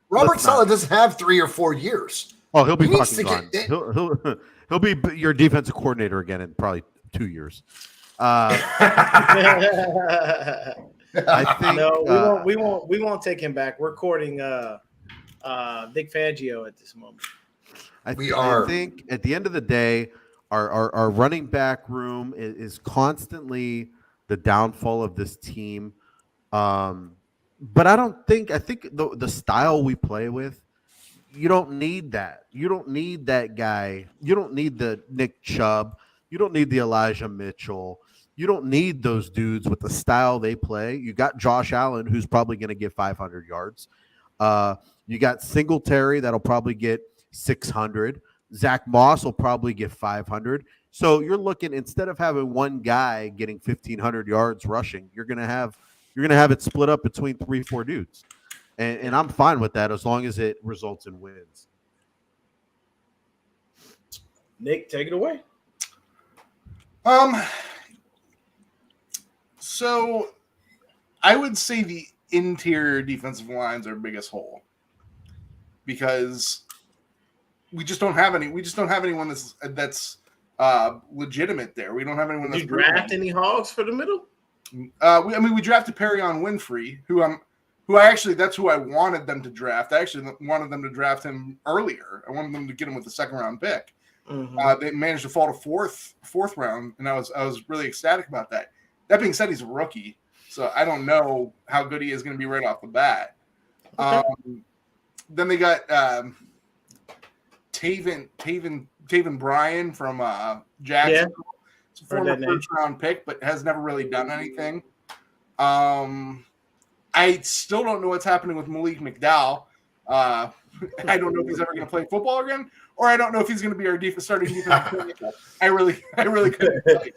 Robert Saleh doesn't have 3 or 4 years. Oh, he'll be fucking gone. He'll be your defensive coordinator again in probably 2 years. I think no, we won't take him back. We're courting Vic Fangio at this moment. I think at the end of the day, Our running back room is constantly the downfall of this team. But I think the style we play with, you don't need that. You don't need that guy. You don't need the Nick Chubb. You don't need the Elijah Mitchell. You don't need those dudes with the style they play. You got Josh Allen, who's probably going to get 500 yards. You got Singletary that'll probably get 600. Zach Moss will probably get 500. So you're looking, instead of having one guy getting 1,500 yards rushing, you're gonna have it split up between 3-4 dudes, and I'm fine with that as long as it results in wins. Nick, take it away. So I would say the interior defensive line's our biggest hole because we just don't have any. We just don't have anyone that's legitimate there. We don't have anyone that's. Did you draft any hogs for the middle? We drafted Perion Winfrey, that's who I wanted them to draft. I actually wanted them to draft him earlier. I wanted them to get him with the second round pick. Mm-hmm. They managed to fall to fourth round, and I was really ecstatic about that. That being said, he's a rookie, so I don't know how good he is going to be right off the bat. Okay. Then they got Taven Bryan from Jacksonville. Yeah. It's a former first-round pick, but has never really done anything. I still don't know what's happening with Malik McDowell. I don't know if he's ever going to play football again, or I don't know if he's going to be our starting defensive. I really couldn't tell you.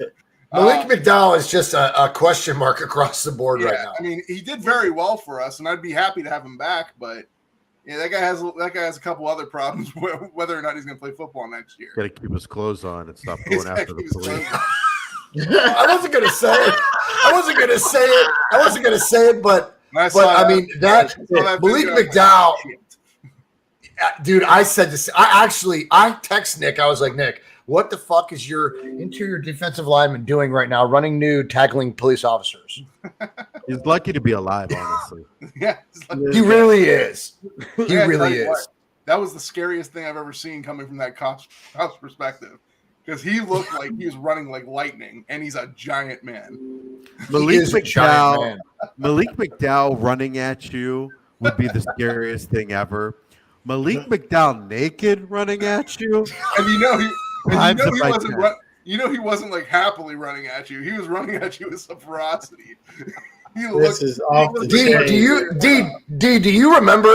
Malik McDowell is just a question mark across the board right now. I mean, he did very well for us, and I'd be happy to have him back. But yeah, that guy has a couple other problems, whether or not he's going to play football next year. Got to keep his clothes on and stop going after the police. I wasn't going to say it. But I mean that Malik McDowell. Dude, I said this. I text Nick. I was like, Nick, what the fuck is your interior defensive lineman doing right now, running nude, tackling police officers? He's lucky to be alive, honestly. Yeah, he really is. He really is. That was the scariest thing I've ever seen coming from that cop's perspective, because he looked like he was running like lightning, and he's a giant man. Malik McDowell running at you would be the scariest thing ever. Malik McDowell naked running at you, and he wasn't like happily running at you. He was running at you with some ferocity. This is off the do you remember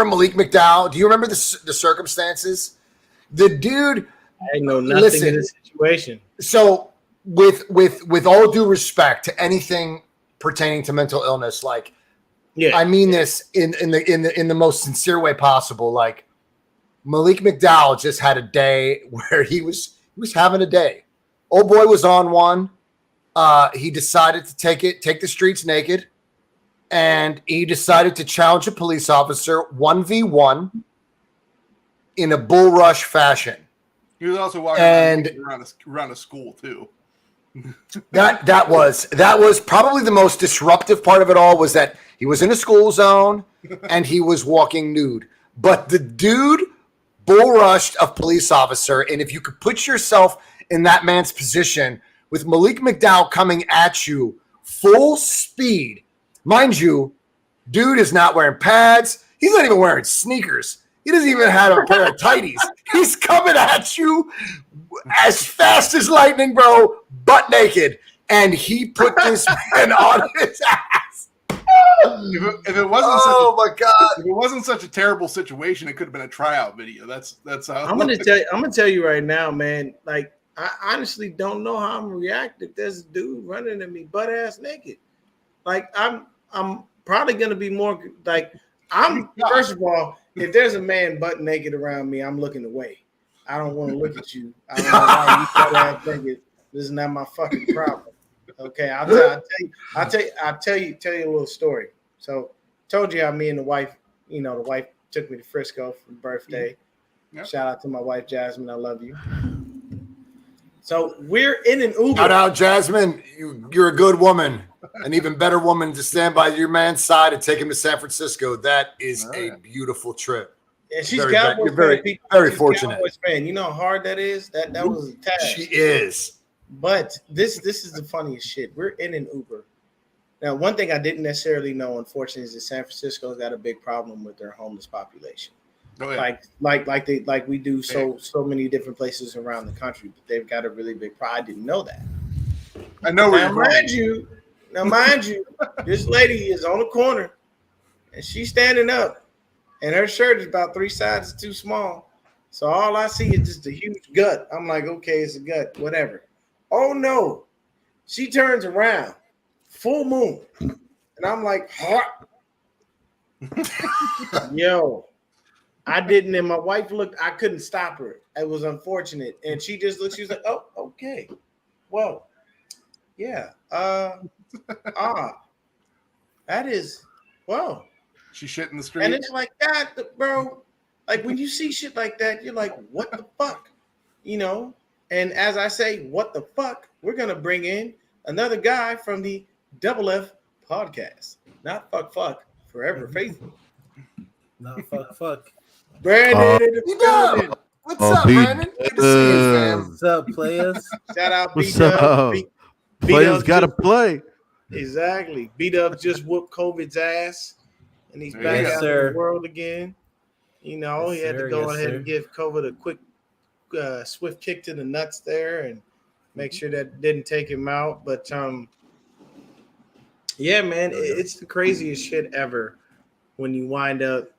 Malik McDowell? Do you remember the circumstances? The dude, I know nothing in this situation. So with all due respect to anything pertaining to mental illness, like. Yeah, I mean this in the most sincere way possible. Like Malik McDowell just had a day where he was having a day. Old boy was on one. He decided to take the streets naked, and he decided to challenge a police officer 1v1 in a bull rush fashion. He was also walking around a school too. That was probably the most disruptive part of it all, was that he was in a school zone and he was walking nude. But the dude bull rushed a police officer, and if you could put yourself in that man's position with Malik McDowell coming at you full speed, mind you, dude is not wearing pads. He's not even wearing sneakers. He doesn't even have a pair of tighties. He's coming at you as fast as lightning, bro, butt naked. And he put this man on his ass. If it wasn't such a terrible situation, it could have been a tryout video. That's how I'm gonna tell you right now, man. Like, I honestly don't know how I'm gonna react if there's a dude running at me butt ass naked. Like, I'm probably gonna be more like, first of all, if there's a man butt naked around me, I'm looking away. I don't want to look at you. I don't know why you butt ass naked. This is not my fucking problem. Okay, I'll tell you a little story. So, told you how me and the wife took me to Frisco for birthday. Yep. Shout out to my wife Jasmine, I love you. So we're in an Uber. Shout out, Jasmine. You're a good woman, an even better woman to stand by your man's side and take him to San Francisco. That is a beautiful trip. And she's Very, Cowboys you're very, fan. People, very she's fortunate. Cowboys fan. You know how hard that is? That was a task. She is. But this is the funniest shit. We're in an Uber. Now, one thing I didn't necessarily know, unfortunately, is that San Francisco's got a big problem with their homeless population. Oh, yeah. Like we do so many different places around the country, but they've got a really big problem. I didn't know that. I know where Now, you're mind you, this lady is on the corner and she's standing up, and her shirt is about 3 sizes too small. So all I see is just a huge gut. I'm like, okay, it's a gut, whatever. Oh no, she turns around, full moon, and I'm like, yo. I didn't, and my wife looked. I couldn't stop her. It was unfortunate, and she just looked. She was like, "Oh, okay, well, yeah, that is well." She shit in the street, and it's like that, bro. Like when you see shit like that, you're like, "What the fuck," you know? And as I say, "What the fuck," we're gonna bring in another guy from the Double F podcast, not fuck, forever faithful. Not fuck. Brandon in the building. What's up, Brandon? Good to see you, fam. What's up, players? Shout out What's B-Dub. up? Players got to play. Exactly. B-Dub just whooped COVID's ass, and he's back Yes, out sir. in the world again. You know, Yes, he had to sir. go Yes, ahead sir. and give COVID a quick, swift kick to the nuts there and make sure that didn't take him out. But, yeah, man, it's the craziest shit ever when you wind up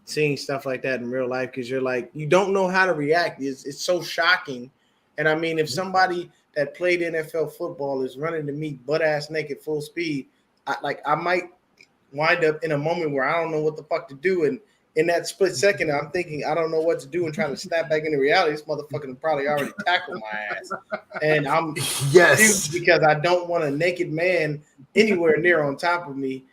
seeing stuff like that in real life, because you're like, you don't know how to react. It's so shocking. And I mean, if somebody that played NFL football is running to me butt ass naked full speed, I might wind up in a moment where I don't know what the fuck to do. And in that split second, I'm thinking I don't know what to do and trying to snap back into reality. This motherfucker will probably already tackled my ass. And I'm Yes, because I don't want a naked man anywhere near on top of me.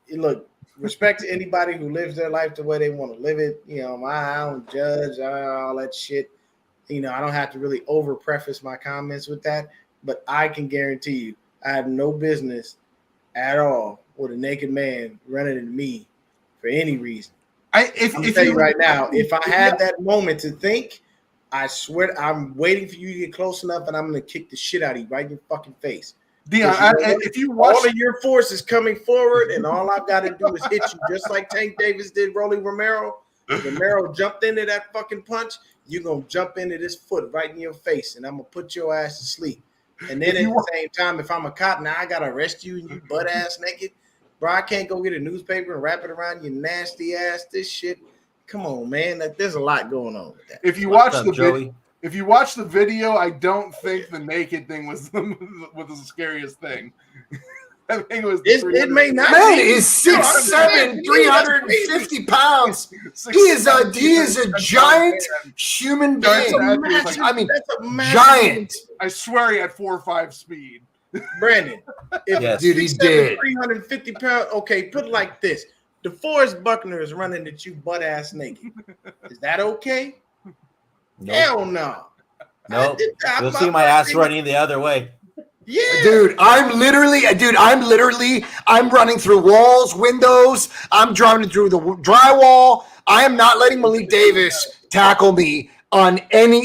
Look, respect to anybody who lives their life the way they want to live it. You know, I don't judge all that shit. You know, I don't have to really over preface my comments with that, but I can guarantee you, I have no business at all with a naked man running into me for any reason. I'm gonna tell you right now, if I have that moment to think, I swear I'm waiting for you to get close enough, and I'm gonna kick the shit out of you right in your fucking face. Dion, if you All watch, of your force is coming forward, and all I've got to do is hit you, just like Tank Davis did Rolly Romero. If Romero jumped into that fucking punch, you're going to jump into this foot right in your face, and I'm going to put your ass to sleep. And then at the same time, if I'm a cop, now I got to arrest you and you butt ass naked. Bro, I can't go get a newspaper and wrap it around your nasty ass. This shit. Come on, man. There's a lot going on with that. if you What's watch up, the Joey? if you watch the video, I don't think the naked thing was the scariest thing. I think it was. It may not. man be. is 6'7", 350 pounds. He is a giant human being. Massive, I mean, that's a massive giant. I swear he had 4 or 5 speed. Brandon, if Yes. Dude, he did. 350 pounds. Okay, put it like this: DeForest Buckner is running at you butt ass naked. Is that okay? Nope. Hell no. Nope. You'll see my ass running the other way. Yeah, Dude, I'm running through walls, windows. I'm driving through the drywall. I am not letting Malik Davis tackle me on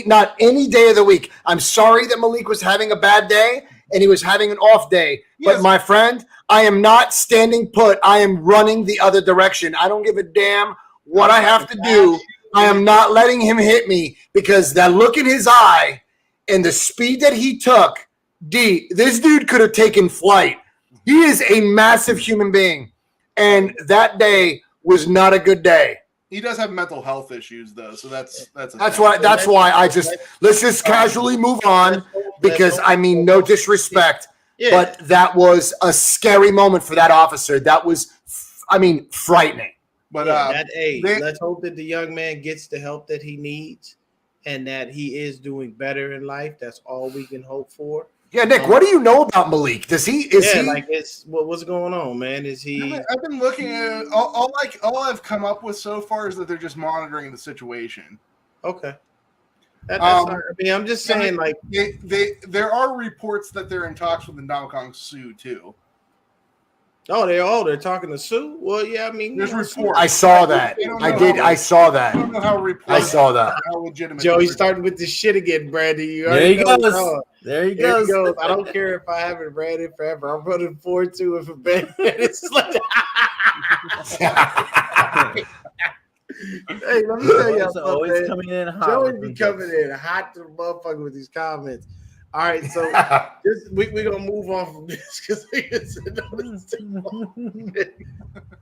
not any day of the week. I'm sorry that Malik was having a bad day and he was having an off day. Yes. But my friend, I am not standing put. I am running the other direction. I don't give a damn what I have to do. I am not letting him hit me, because that look in his eye and the speed that he took, this dude could have taken flight. He is a massive human being, and that day was not a good day. He does have mental health issues, though, so that's why I just let's just casually move on, because I mean, no disrespect, but that was a scary moment for that officer. That was, frightening. But let's hope that the young man gets the help that he needs, and that he is doing better in life. That's all we can hope for. Yeah, Nick, what do you know about Malik? What's going on, man? Is he? I've been looking at it. All I've come up with so far is that they're just monitoring the situation. Okay. I'm just saying, there are reports that they're in talks with the Ndamukong Suh too. They're talking to Sue. Well, yeah, I mean, There's reports. I saw that. I saw that. I don't know how reports. I saw that. How legitimate. Joey started with the shit again, Brandon. You There already he know goes. There he There he goes. goes. I don't care if I haven't read it forever. I'm running forward to it for Ben. It's like, hey, let me tell you It's always something. coming in hot. Joey be coming in hot to the motherfucker with these comments. All right, so we're gonna move on from this because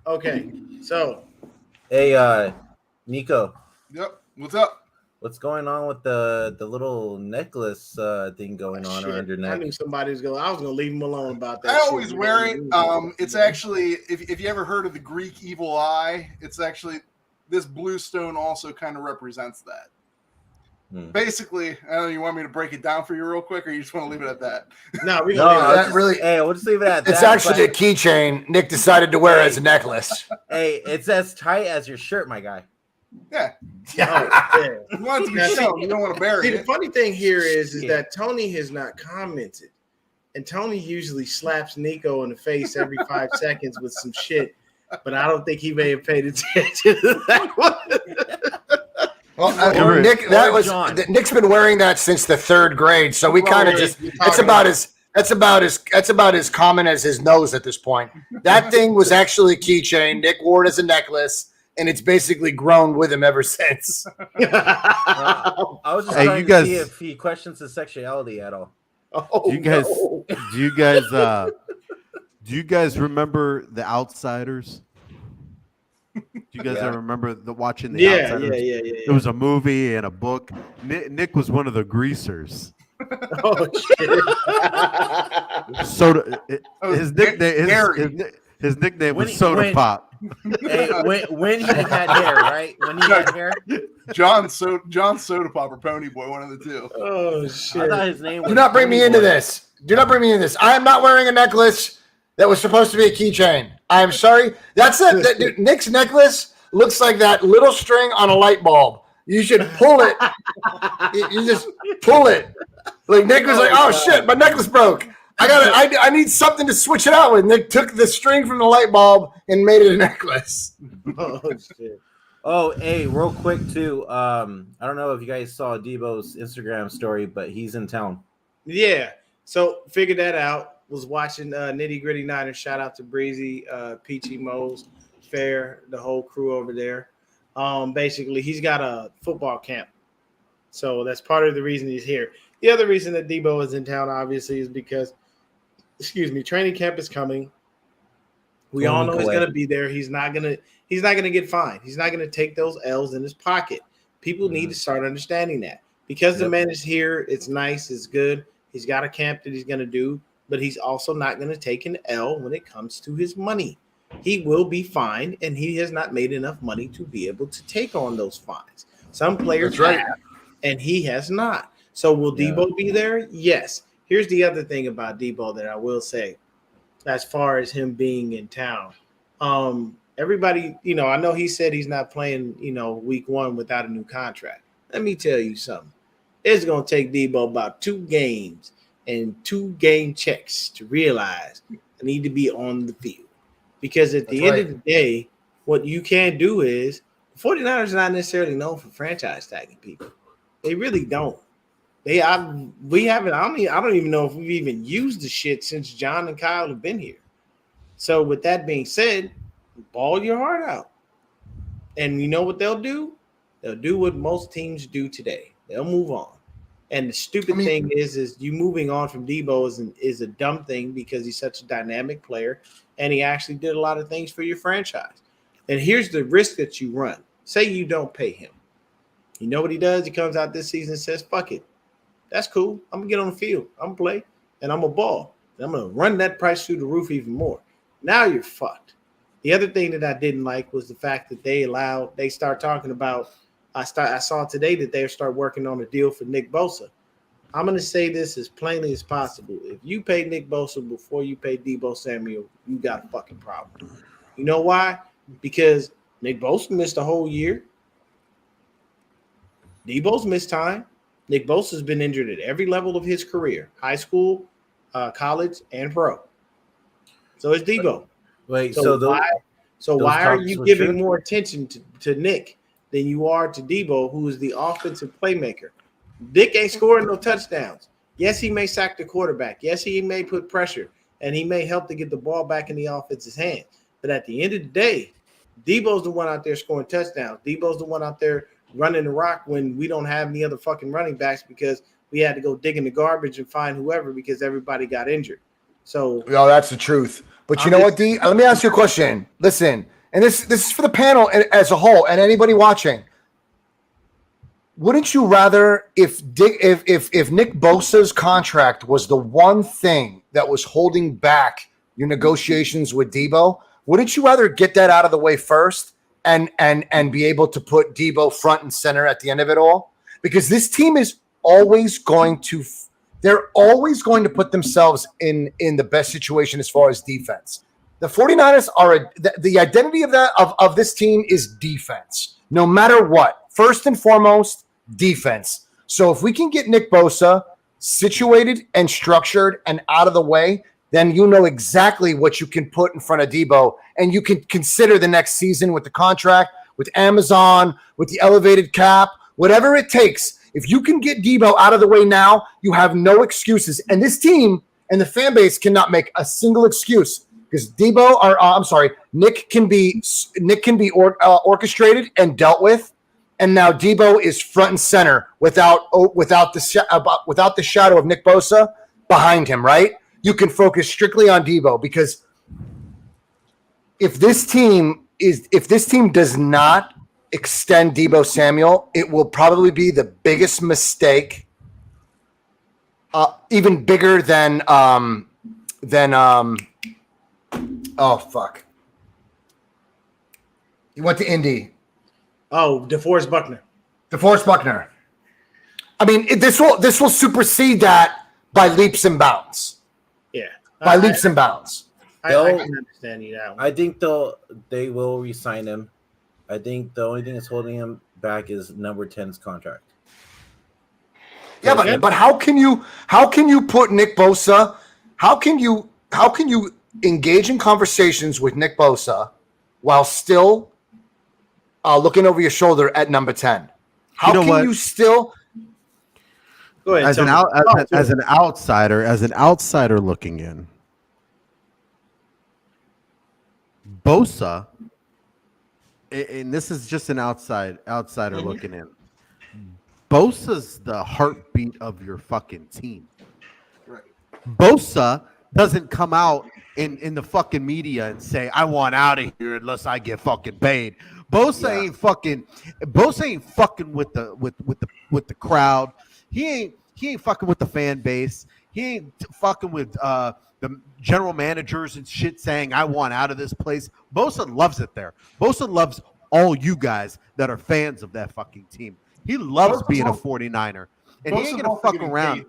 okay. So, Hey, Nico, Yep. What's up? what's going on with the little necklace thing going on shit, around your I neck? knew somebody was going. I was gonna leave him alone about that. I shit. always wear it. It's actually, if you ever heard of the Greek evil eye, it's actually this blue stone also kind of represents that. Basically, I don't know. You want me to break it down for you real quick, or you just want to leave it at that? No, we No, gonna that really. Hey, we'll just leave it at It's that. actually a but, keychain Nick decided to wear as a necklace. hey, it's as tight as your shirt, my guy. Yeah. yeah. You want it to Now, be see- shown. You don't want to bury See, the it. funny thing here is Yeah. that Tony has not commented, and Tony usually slaps Nico in the face every 5 seconds with some shit. But I don't think he may have paid attention to that one. Well, Or- Nick, or John. Nick's been wearing that since the 3rd grade, so we Well, kind of you're just talking that's about as common as his nose at this point. That thing was actually a keychain. Nick wore it as a necklace, and it's basically grown with him ever since. I was just Hey, trying you to guys- see if he questions his sexuality at all. Oh, Do you guys no. do you guys remember The Outsiders? Do you guys Yeah. ever remember watching The Yeah, Outsiders? yeah. It was a movie and a book. Nick was one of the greasers. Oh shit. Soda. Oh, His nickname. Gary. His nickname When was he- Soda when- Pop. Hey, when he had hair, right? When he had hair, John Soda Pop or Pony Boy, one of the two. Oh I shit. thought his name was. Do not bring me Pony into Boy. this. Do not bring me into this. I am not wearing a necklace that was supposed to be a keychain. I am sorry. That's it. Dude, Nick's necklace looks like that little string on a light bulb. You should pull it. You just pull it. Like Nick was like, "Oh shit, my necklace broke. I need something to switch it out with." Nick took the string from the light bulb and made it a necklace. Oh shit. Oh, hey, real quick too. I don't know if you guys saw Debo's Instagram story, but he's in town. Yeah. So figured that out. Was watching Nitty Gritty Niners. Shout out to Breezy, Peachy Mose, Fair, the whole crew over there. Basically, he's got a football camp. So that's part of the reason he's here. The other reason that Debo is in town, obviously, is because, training camp is coming. We all know he's going to be there. He's not going to get fined. He's not going to take those L's in his pocket. People need to start understanding that. Because the man is here, it's nice, it's good. He's got a camp that he's going to do, but he's also not going to take an L when it comes to his money. He will be fined, and he has not made enough money to be able to take on those fines. Some players have, and he has not. So will Debo be there? Yes. Here's the other thing about Debo that I will say as far as him being in town. Everybody, I know he said he's not playing, week 1 without a new contract. Let me tell you something. It's going to take Debo about 2 games and 2 game checks to realize I need to be on the field. Because at the end of the day, what you can do is 49ers are not necessarily known for franchise tagging people. They really don't. I don't even know if we've even used the shit since John and Kyle have been here. So with that being said, ball your heart out. And you know what they'll do? They'll do what most teams do today. They'll move on. And the stupid thing is you moving on from Debo is a dumb thing because he's such a dynamic player and he actually did a lot of things for your franchise. And here's the risk that you run. Say you don't pay him. You know what he does? He comes out this season and says, fuck it. That's cool. I'm going to get on the field. I'm going to play, and I'm going to ball. And I'm going to run that price through the roof even more. Now you're fucked. The other thing that I didn't like was the fact that they start talking about I saw today that they start working on a deal for Nick Bosa. I'm going to say this as plainly as possible. If you pay Nick Bosa before you pay Debo Samuel, you got a fucking problem. You know why? Because Nick Bosa missed a whole year. Debo's missed time. Nick Bosa's been injured at every level of his career, high school, college, and pro. So it's Debo. Wait, So so those why are talks you were giving true? more attention to Nick than you are to Debo, who is the offensive playmaker? Nick ain't scoring no touchdowns. Yes, he may sack the quarterback. Yes, he may put pressure, and he may help to get the ball back in the offense's hands. But at the end of the day, Debo's the one out there scoring touchdowns. Debo's the one out there running the rock when we don't have any other fucking running backs because we had to go dig in the garbage and find whoever because everybody got injured. So No, that's the truth. But you know what, D? Let me ask you a question. Listen, and this is for the panel as a whole and anybody watching. Wouldn't you rather if Nick Bosa's contract was the one thing that was holding back your negotiations with Debo? Wouldn't you rather get that out of the way first and be able to put Debo front and center at the end of it all? Because this team is always going to they're always going to put themselves in the best situation as far as defense. The 49ers are the identity of this team is defense. No matter what, first and foremost, defense. So if we can get Nick Bosa situated and structured and out of the way, then you know exactly what you can put in front of Debo, and you can consider the next season with the contract, with Amazon, with the elevated cap, whatever it takes. If you can get Debo out of the way now, you have no excuses. And this team and the fan base cannot make a single excuse because Nick can be orchestrated and dealt with. And now Debo is front and center without the shadow of Nick Bosa behind him, right? You can focus strictly on Debo because if this team does not extend Debo Samuel, it will probably be the biggest mistake, even bigger than oh fuck. He went to Indy. Oh, DeForest Buckner. DeForest Buckner. I mean, this will supersede that by leaps and bounds. Yeah. By leaps and bounds. I can understand you that one. I think they will re-sign him. I think the only thing that's holding him back is number 10's contract. Yeah, but how can you put Nick Bosa? How can you engage in conversations with Nick Bosa while still looking over your shoulder at number 10? How can you still? Go ahead. As an outsider looking in, Bosa, and this is just an outsider looking in. Bosa's the heartbeat of your fucking team. Right. Bosa doesn't come out in the fucking media and say, I want out of here unless I get fucking paid. Bosa ain't fucking with the crowd. He ain't fucking with the fan base. He ain't fucking with the general managers and shit saying, I want out of this place. Bosa loves it there. Bosa loves all you guys that are fans of that fucking team. He loves being a 49er. And he ain't gonna fuck around.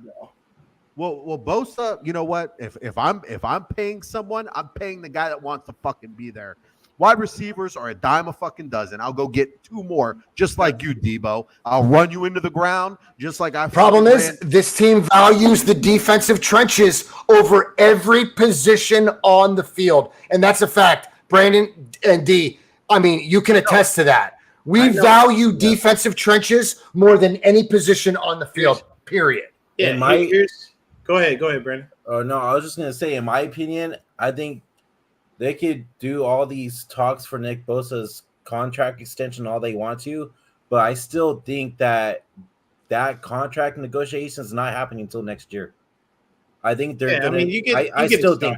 Well, Bosa, you know what? If I'm paying someone, I'm paying the guy that wants to fucking be there. Wide receivers are a dime a fucking dozen. I'll go get 2 more, just like you, Debo. I'll run you into the ground, just like I. Problem is, this team values the defensive trenches over every position on the field, and that's a fact. Brandon and D, I mean, you can attest to that. We value defensive trenches more than any position on the field. Period. Yeah. Go ahead, Brandon. Oh no, I was just gonna say, in my opinion, I think they could do all these talks for Nick Bosa's contract extension all they want to, but I still think that contract negotiation is not happening until next year. I think they're gonna. I still think.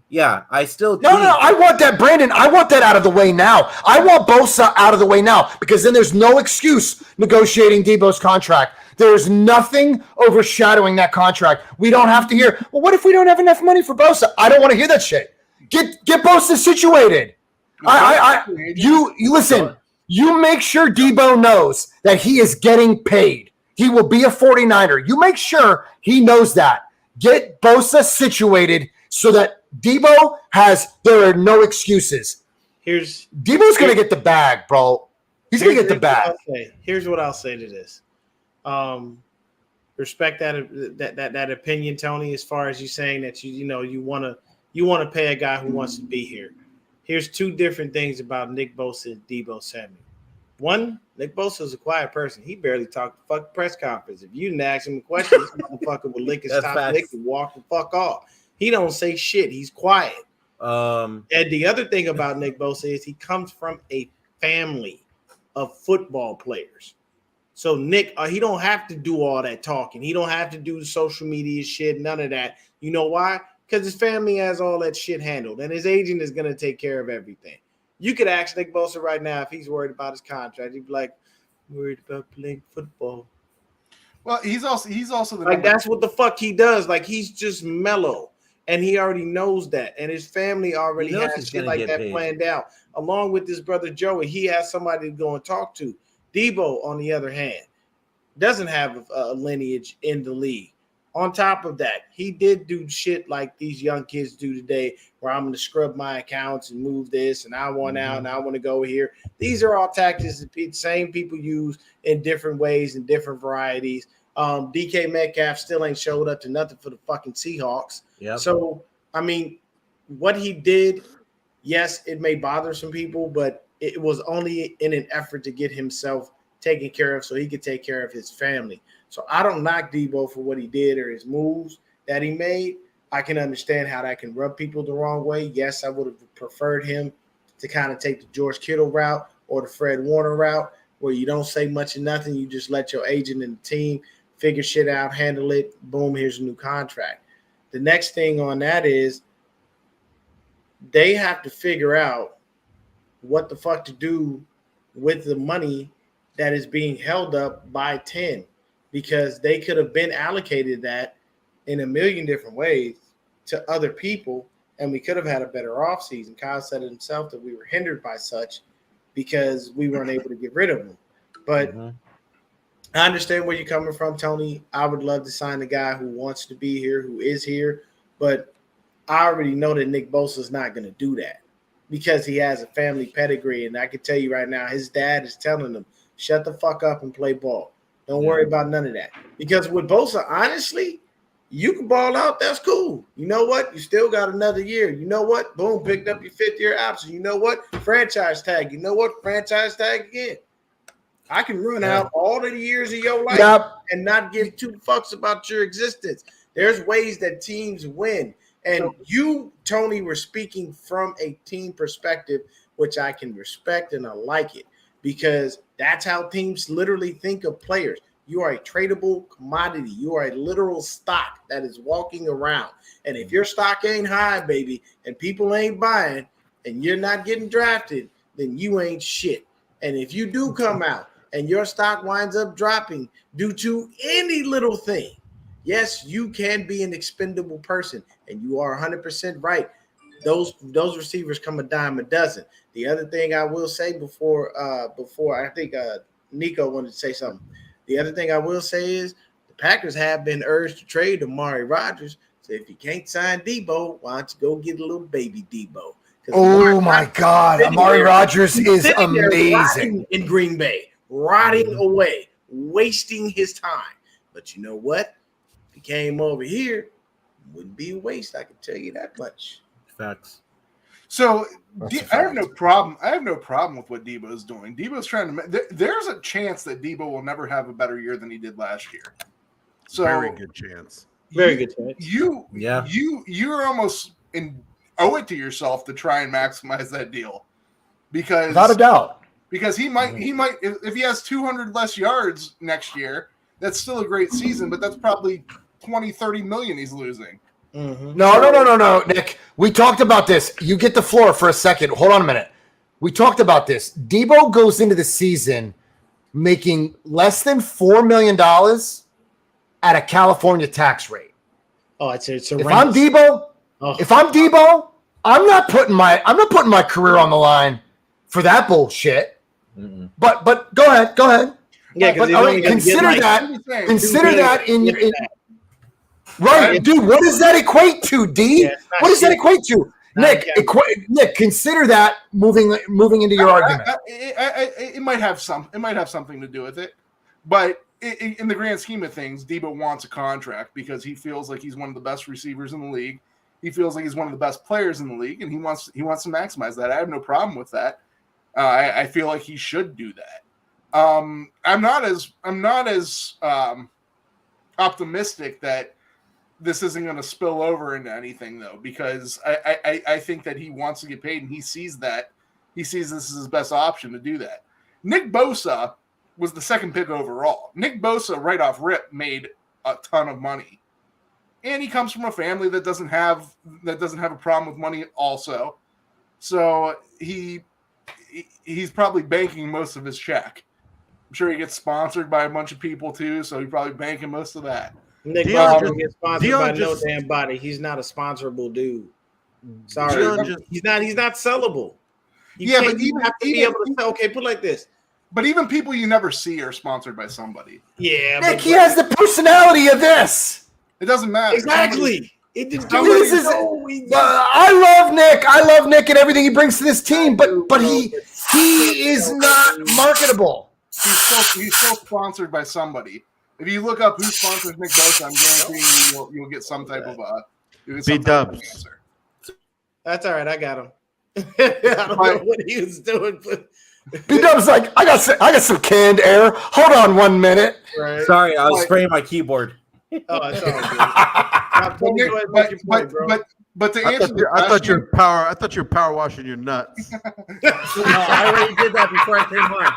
Yeah, I still. No. I want that, Brandon. I want that out of the way now. I want Bosa out of the way now because then there's no excuse negotiating Debo's contract. There's nothing overshadowing that contract. We don't have to hear, well, what if we don't have enough money for Bosa? I don't want to hear that shit. Get Bosa situated. You listen. You make sure Debo knows that he is getting paid. He will be a 49er. You make sure he knows that. Get Bosa situated so that Debo there are no excuses. Debo's going to get the bag, bro. He's going to get the bag. Here's what I'll say to this. Respect that opinion, Tony, as far as you saying that you want to pay a guy who wants to be here. Here's two different things about Nick Bosa and Debo Samuel. One, Nick Bosa is a quiet person. He barely talked the fuck press conference. If you didn't ask him a question, this motherfucker would lick his That's top facts. lick and walk the fuck off. He don't say shit. He's quiet. And the other thing about Nick Bosa is he comes from a family of football players. So Nick, he don't have to do all that talking. He don't have to do the social media shit, none of that. You know why? Because his family has all that shit handled, and his agent is going to take care of everything. You could ask Nick Bosa right now if he's worried about his contract. He'd be like, worried about playing football. Well, he's also the like that's what the fuck he does. Like he's just mellow, and he already knows that, and his family already has shit like that planned out. Along with his brother Joey, he has somebody to go and talk to. Debo, on the other hand, doesn't have a lineage in the league. On top of that, he did do shit like these young kids do today, where I'm going to scrub my accounts and move this, and I want out, and I want to go here. These are all tactics that the same people use in different ways and different varieties. DK Metcalf still ain't showed up to nothing for the fucking Seahawks. Yep. So, I mean, what he did, yes, it may bother some people, but it was only in an effort to get himself taken care of so he could take care of his family. So I don't knock Debo for what he did or his moves that he made. I can understand how that can rub people the wrong way. Yes, I would have preferred him to kind of take the George Kittle route or the Fred Warner route, where you don't say much of nothing. You just let your agent and the team figure shit out, handle it. Boom, here's a new contract. The next thing on that is they have to figure out what the fuck to do with the money that is being held up by 10. Because they could have been allocated that in a million different ways to other people, and we could have had a better offseason. Kyle said it himself that we were hindered by such because we weren't able to get rid of him. But I understand where you're coming from, Tony. I would love to sign a guy who wants to be here, who is here, but I already know that Nick Bosa is not going to do that because he has a family pedigree, and I can tell you right now, his dad is telling him, shut the fuck up and play ball. Don't worry about none of that. Because with Bosa, honestly, you can ball out. That's cool. You know what? You still got another year. You know what? Boom, picked up your fifth-year option. You know what? Franchise tag. You know what? Franchise tag again. I can run out all of the years of your life and not give two fucks about your existence. There's ways that teams win. And you, Tony, were speaking from a team perspective, which I can respect and I like it. Because that's how teams literally think of players. You are a tradable commodity. You are a literal stock that is walking around. And if your stock ain't high, baby, and people ain't buying, and you're not getting drafted, then you ain't shit. And if you do come out and your stock winds up dropping due to any little thing, yes, you can be an expendable person. And you are 100% right. Those receivers come a dime a dozen. The other thing I will say before I think Nico wanted to say something. The other thing I will say is the Packers have been urged to trade Amari Rodgers. So if you can't sign Debo, why don't you go get a little baby Debo? Oh my God, Amari Rodgers is amazing in Green Bay, rotting away, wasting his time. But you know what? If he came over here, it wouldn't be a waste. I can tell you that much. Facts. So I have no problem. I have no problem with what Debo is doing. Debo's trying to. There's a chance that Debo will never have a better year than he did last year. So very good chance. Very good chance. You're almost owe it to yourself to try and maximize that deal, because without a doubt. Because he might if he has 200 less yards next year, that's still a great season, but that's probably 20-30 million he's losing. Mm-hmm. No, Nick. We talked about this. You get the floor for a second. Hold on a minute. We talked about this. Debo goes into the season making less than $4 million at a California tax rate. Oh, it's a if I'm Debo, I'm not putting my career on the line for that bullshit. Mm-hmm. But go ahead. Yeah, but consider that in your. Right, dude. What does that equate to, D? Yeah, what does that equate to, Nick? Nick, consider that moving into your argument. It might have something to do with it, but in the grand scheme of things, Debo wants a contract because he feels like he's one of the best receivers in the league, He feels like he's one of the best players in the league, and he wants to maximize that. I have no problem with that. I feel like he should do that. I'm not as optimistic that this isn't going to spill over into anything, though, because I think that he wants to get paid, and he sees this is his best option to do that. Nick Bosa was the second pick overall. Nick Bosa, right off rip, made a ton of money. And he comes from a family that doesn't have a problem with money also. So he's probably banking most of his check. I'm sure he gets sponsored by a bunch of people too, so he's probably banking most of that. Nick Bosa gets sponsored by no damn body. He's not a sponsorable dude. Sorry, he's not sellable. But even have to be able to say, okay, put it like this. But even people you never see are sponsored by somebody. Yeah, Nick, he has the personality of this. It doesn't matter. Exactly. I love Nick and everything he brings to this team, but he is not marketable. He's still sponsored by somebody. If you look up who sponsors Nick Bosa, I'm guaranteeing you'll get some type of answer. That's all right. I got him. I don't know what he was doing, but B-Dub's like, I got some canned air. Hold on 1 minute. Right. Sorry, I was spraying my keyboard. Oh, it's all good. But to answer I thought you were power washing your nuts. No, I already did that before I came on.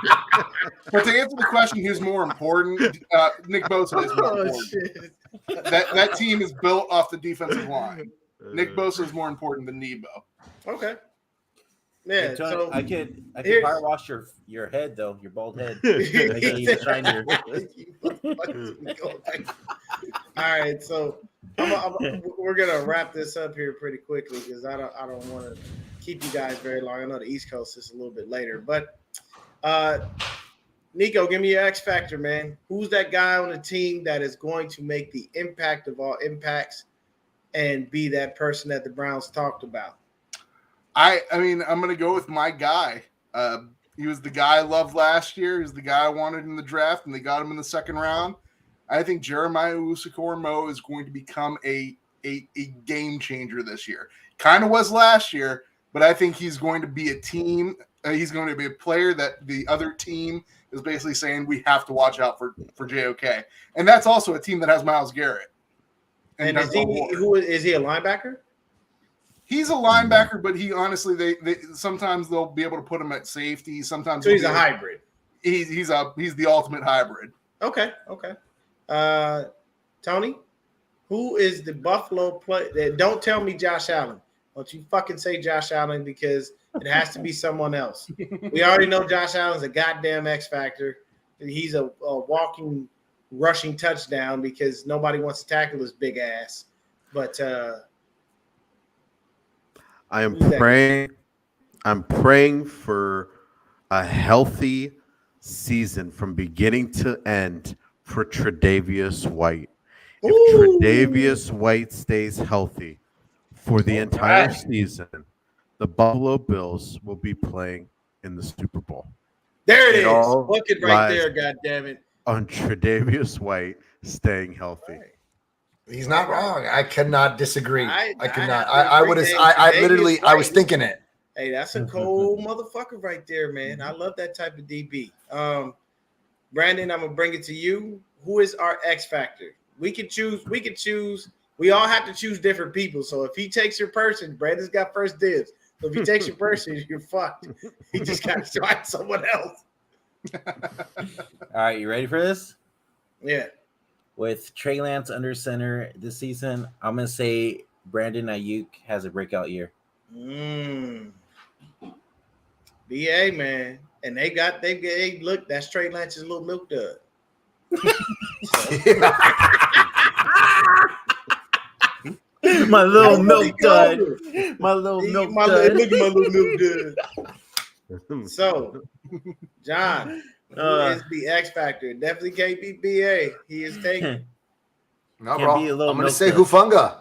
But to answer the question, who's more important? Nick Bosa is more important. That team is built off the defensive line. Nick Bosa is more important than Nebo. Okay. Yeah, Tony, so I could power wash your head though, your bald head. Make it even shinier. All right, so we're gonna wrap this up here pretty quickly because I don't want to keep you guys very long. I know the East Coast is a little bit later, but Nico, give me your X factor, man. Who's that guy on the team that is going to make the impact of all impacts and be that person that the Browns talked about? I mean, I'm going to go with my guy. He was the guy I loved last year. He's the guy I wanted in the draft, and they got him in the second round. I think Jeremiah Owusu-Koramoah is going to become a game changer this year. Kind of was last year, but I think he's going to be a team. He's going to be a player that the other team is basically saying we have to watch out for JOK. And that's also a team that has Myles Garrett. And is he a linebacker? He's a linebacker, but he honestly, they sometimes they'll be able to put him at safety. Sometimes so he's a hybrid. He's the ultimate hybrid. Okay. Tony, who is the Buffalo play? Don't tell me Josh Allen. Don't you fucking say Josh Allen because it has to be someone else. We already know Josh Allen's a goddamn X factor. He's a walking rushing touchdown because nobody wants to tackle his big ass. But I'm praying for a healthy season from beginning to end for Tre'Davious White. If Tre'Davious White stays healthy for the entire season, the Buffalo Bills will be playing in the Super Bowl. There it is. Look it right there, goddammit. On Tre'Davious White staying healthy. He's not wrong. I cannot disagree. I cannot. I was thinking it. Hey, that's a cold motherfucker right there, man. I love that type of DB. Brandon, I'm gonna bring it to you. Who is our X factor? We could choose. We all have to choose different people. So if he takes your person, Brandon's got first dibs. So if he takes your person, you're fucked. He just got to find someone else. All right, you ready for this? Yeah. With Trey Lance under center this season, I'm gonna say Brandon Ayuk has a breakout year. BA, man, and they look. That's Trey Lance's little milk dud. My little milk dud. My little milk dud. Look at my little milk dud. So, John, who is the X factor? Definitely can't be BA. He is taken. No, bro. I'm going to say Hufanga.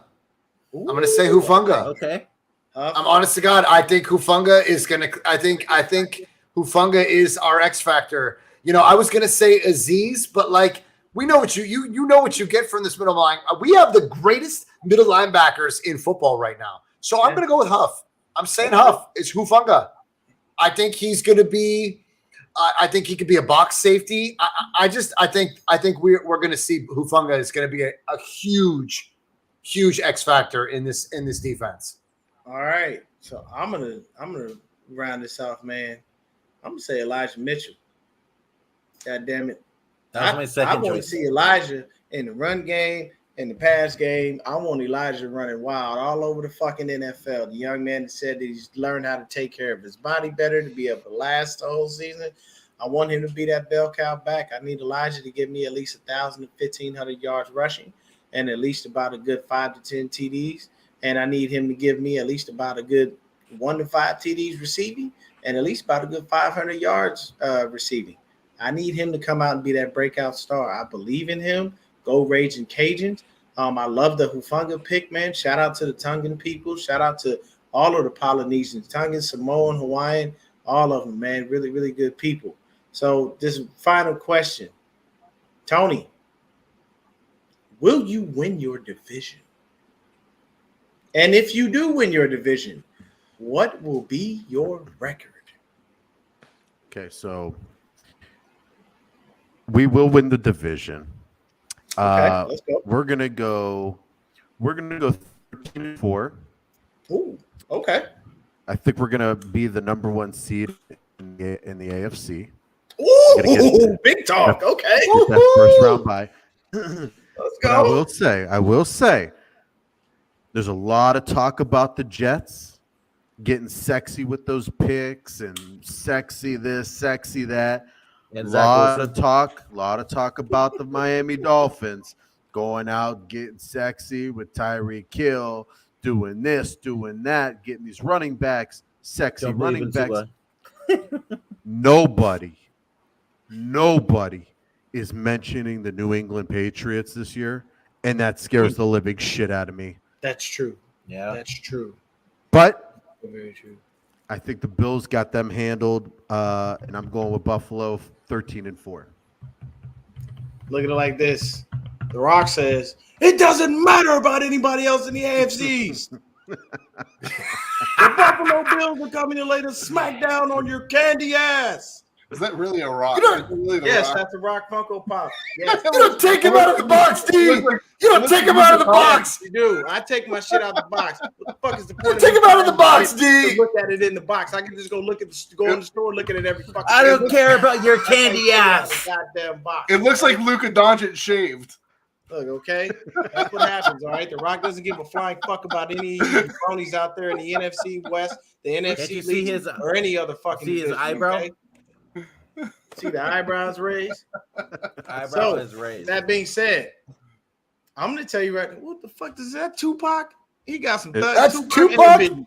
I'm going to say Hufanga. Okay. I'm honest to God. I think Hufanga is going to. I think Hufanga is our X factor. You know, I was going to say Aziz, but like We know what you know what you get from this middle line. We have the greatest middle linebackers in football right now. So I'm going to go with Huff. I'm saying Huff. It's Hufanga. I think he's going to be. I think he could be a box safety. I think we're going to see Hufanga is going to be a huge X factor in this defense. All right, so I'm gonna round this off, man. I'm gonna say Elijah Mitchell. God damn it! That's my second I want to choice. see Elijah in the run game, in the pass game. I want Elijah running wild all over the fucking NFL. The young man said that he's learned how to take care of his body better to be able to last the whole season. I want him to be that bell cow back. I need Elijah to give me at least 1,000 to 1,500 yards rushing and at least about a good 5 to 10 TDs. And I need him to give me at least about a good 1 to 5 TDs receiving and at least about a good 500 yards receiving. I need him to come out and be that breakout star. I believe in him. Go Raging Cajuns. I love the Hufanga pick, man. Shout out to the Tongan people. Shout out to all of the Polynesians, Tongan, Samoan, Hawaiian, all of them, man. Really, really good people. So this final question. Tony, will you win your division? And if you do win your division, what will be your record? Okay, so we will win the division. Okay, let's go. We're gonna go 13-4. Ooh, okay. I think we're gonna be the number 1 seed in the AFC. Ooh, big talk. Okay. Get that first round bye. Let's But go. I will say, there's a lot of talk about the Jets getting sexy with those picks and sexy this, sexy that. And A Zach lot of talk about the Miami Dolphins going out, getting sexy with Tyreek Hill, doing this, doing that, getting these running backs, sexy Don't believe running in backs. Nobody is mentioning the New England Patriots this year, and that scares the living shit out of me. That's true. Yeah. That's true. But Very true. I think the Bills got them handled, and I'm going with Buffalo 13-4. Look at it like this. The Rock says, it doesn't matter about anybody else in the AFCs. The Buffalo Bills are coming to lay the smackdown on your candy ass. Is that really a rock? You don't- Is that really the Yes, Rock? that's a Rock Funko Pop. Yes, You don't take him out of the box, D. You don't take him out of the box. you do. I take my shit out the box. What the fuck is the point? Take him out of the box, D. Look at it in the box. I can just go look at go in the store, look at it every fucking. I don't care about your candy ass. Goddamn box. It looks like Luka Doncic shaved. Look, okay, that's what happens. All right, the Rock doesn't give a flying fuck about any of you cronies out there in the NFC West, the Can't NFC you see League, his- or any other fucking. see his division, eyebrow? okay? See the eyebrows raised. Eyebrow So, is raised. That being said, I'm gonna tell you right now. What the fuck is that? Tupac? He got some. That's and Tupac? Biggie.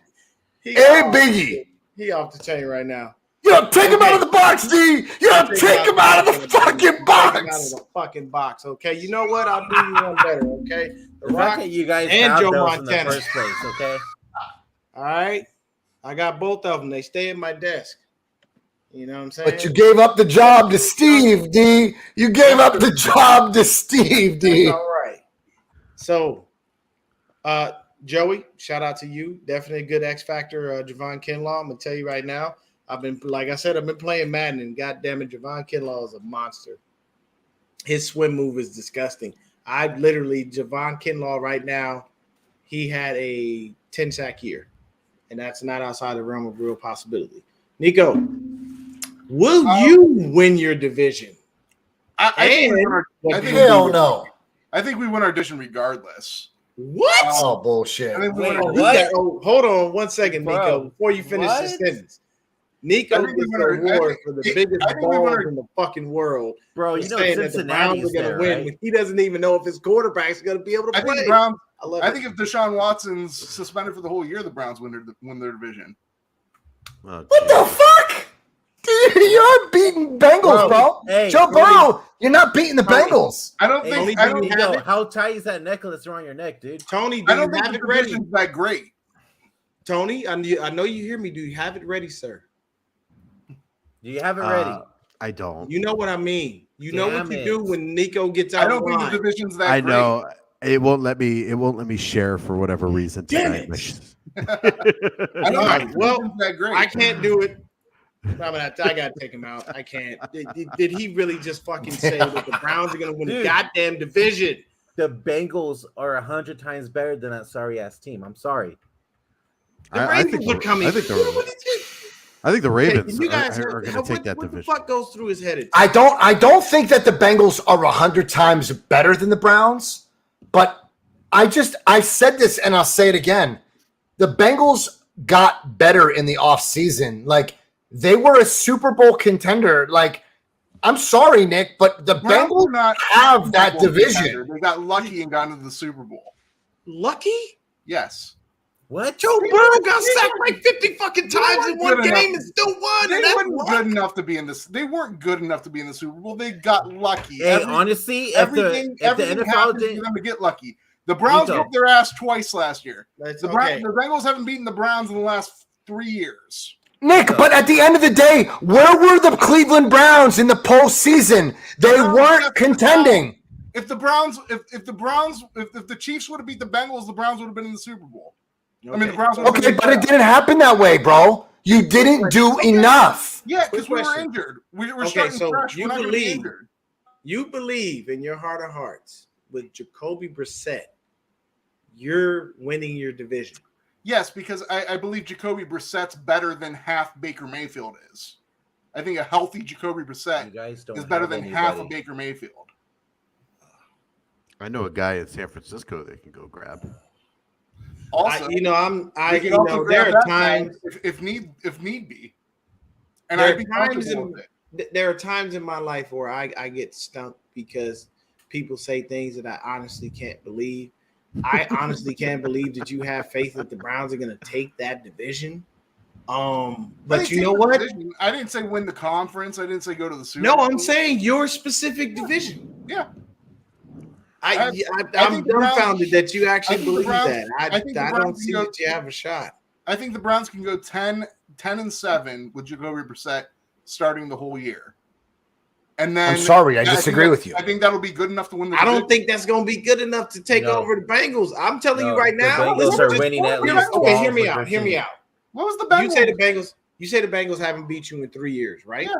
Hey, off- Biggie. He off the chain right now. You don't take him out of the box, D. You don't take him out of the fucking Take him out of box. the fucking box. Okay, you know what? I'll do you one better. Okay, The The Rock. fact that you guys and have Joe those Montana. in the first place, okay? All right, I got both of them. They stay at my desk. You know what I'm saying? But you gave up the job to Steve, D. You gave up the job to Steve, D. That's all right. So, Joey, shout out to you. Definitely a good X Factor, Javon Kinlaw. I'm gonna tell you right now. I've been playing Madden, and goddamn it, Javon Kinlaw is a monster. His swim move is disgusting. Javon Kinlaw right now, he had a 10-sack year, and that's not outside the realm of real possibility. Nico, will you win your division? I think we win our- I think- Hell no. I think we win our division regardless. What? Oh, bullshit. I think we Wait, win our- what? Hold on 1 second, Nico, Bro, before you finish the what? sentence. Nico I think we gets win the our- I award think- for the I biggest think we win balls our- in the fucking world. Bro, for you know saying that the Browns Cincinnati's are going there, to win right? when he doesn't even know if his quarterback's going to be able to I play. think the Browns. I love I it. think if Deshaun Watson's suspended for the whole year, the Browns win their division. Oh, What the fuck? You're beating Bengals, bro. Hey, Joe Burrow, you're not beating the Bengals. I don't Hey, think. Tony, I don't, do you I have Nico, it? how tight is that necklace around your neck, dude? Tony, do don't you think have the it ready? division's that great. Tony, I know you hear me. Do you have it ready, sir? Do you have it ready? I don't. You know what I mean. You know what you do when Nico gets I out don't of think line. the division's that I great. know it won't let me share for whatever reason Damn tonight. I don't All think right, the well, division's that great. I can't do it. I gotta take him out. I can't. Did he really just fucking say that the Browns are gonna win the Dude. goddamn division? The Bengals are 100 times better than that sorry ass team. I'm sorry. I think are coming. I think the Ravens you guys, are going to take that what division. the fuck goes through his head? I don't think that the Bengals are 100 times better than the Browns, but I said this and I'll say it again. The Bengals got better in the offseason. Like, they were a Super Bowl contender. Like, I'm sorry, Nick, but the Browns Bengals are not have that Super Bowl division. contender. They got lucky and got into the Super Bowl. Lucky? Yes. What? Joe Burrow got sacked like 50 fucking times in one game and still won. They and that's weren't luck. good enough to be in this. They weren't good enough to be in the Super Bowl. They got lucky. Hey, honestly, everything NFL happened didn't, for them to get lucky. The Browns Nico. whooped their ass twice last year. That's The okay. Bengals haven't beaten the Browns in the last 3 years. Nick, but at the end of the day, where were the Cleveland Browns in the postseason? They weren't contending. If the Chiefs would have beat the Bengals, the Browns would have been in the Super Bowl. I mean, the Browns would have been Okay, in the but it playoffs. didn't happen that way, bro. You didn't do enough. Yeah, because we were question. injured. We're Okay, starting so fresh. you We're not going to be believe- injured. You believe in your heart of hearts with Jacoby Brissett, you're winning your division. Yes, because I believe Jacoby Brissett's better than half Baker Mayfield is. I think a healthy Jacoby you Brissett guys don't is better have than anybody. half of Baker Mayfield. I know a guy in San Francisco they can go grab. Also, there grab are that guy times if need be, and there I'd are be times comfortable with it. there are times in my life where I get stumped because people say things that I honestly can't believe. I honestly can't believe that you have faith that the Browns are going to take that division. But you know what? Division. I didn't say win the conference. I didn't say go to the Super No, Bowl. I'm saying your specific division. Yeah. I'm think the Browns- dumbfounded that you actually I think the believe Browns- that. I think the I Browns don't can see go- that you have a shot. I think the Browns can go 10-7 with Jacoby Brissett starting the whole year. And then I'm sorry, I think disagree with you. I think that'll be good enough to win the I don't division. think that's going to be good enough to take No. over the Bengals. I'm telling you No, right the now. Bengals are winning at least 12 Okay, hear me with out. their Hear me team. out. What was the Bengals? You say the Bengals haven't beat you in 3 years, right? Yeah.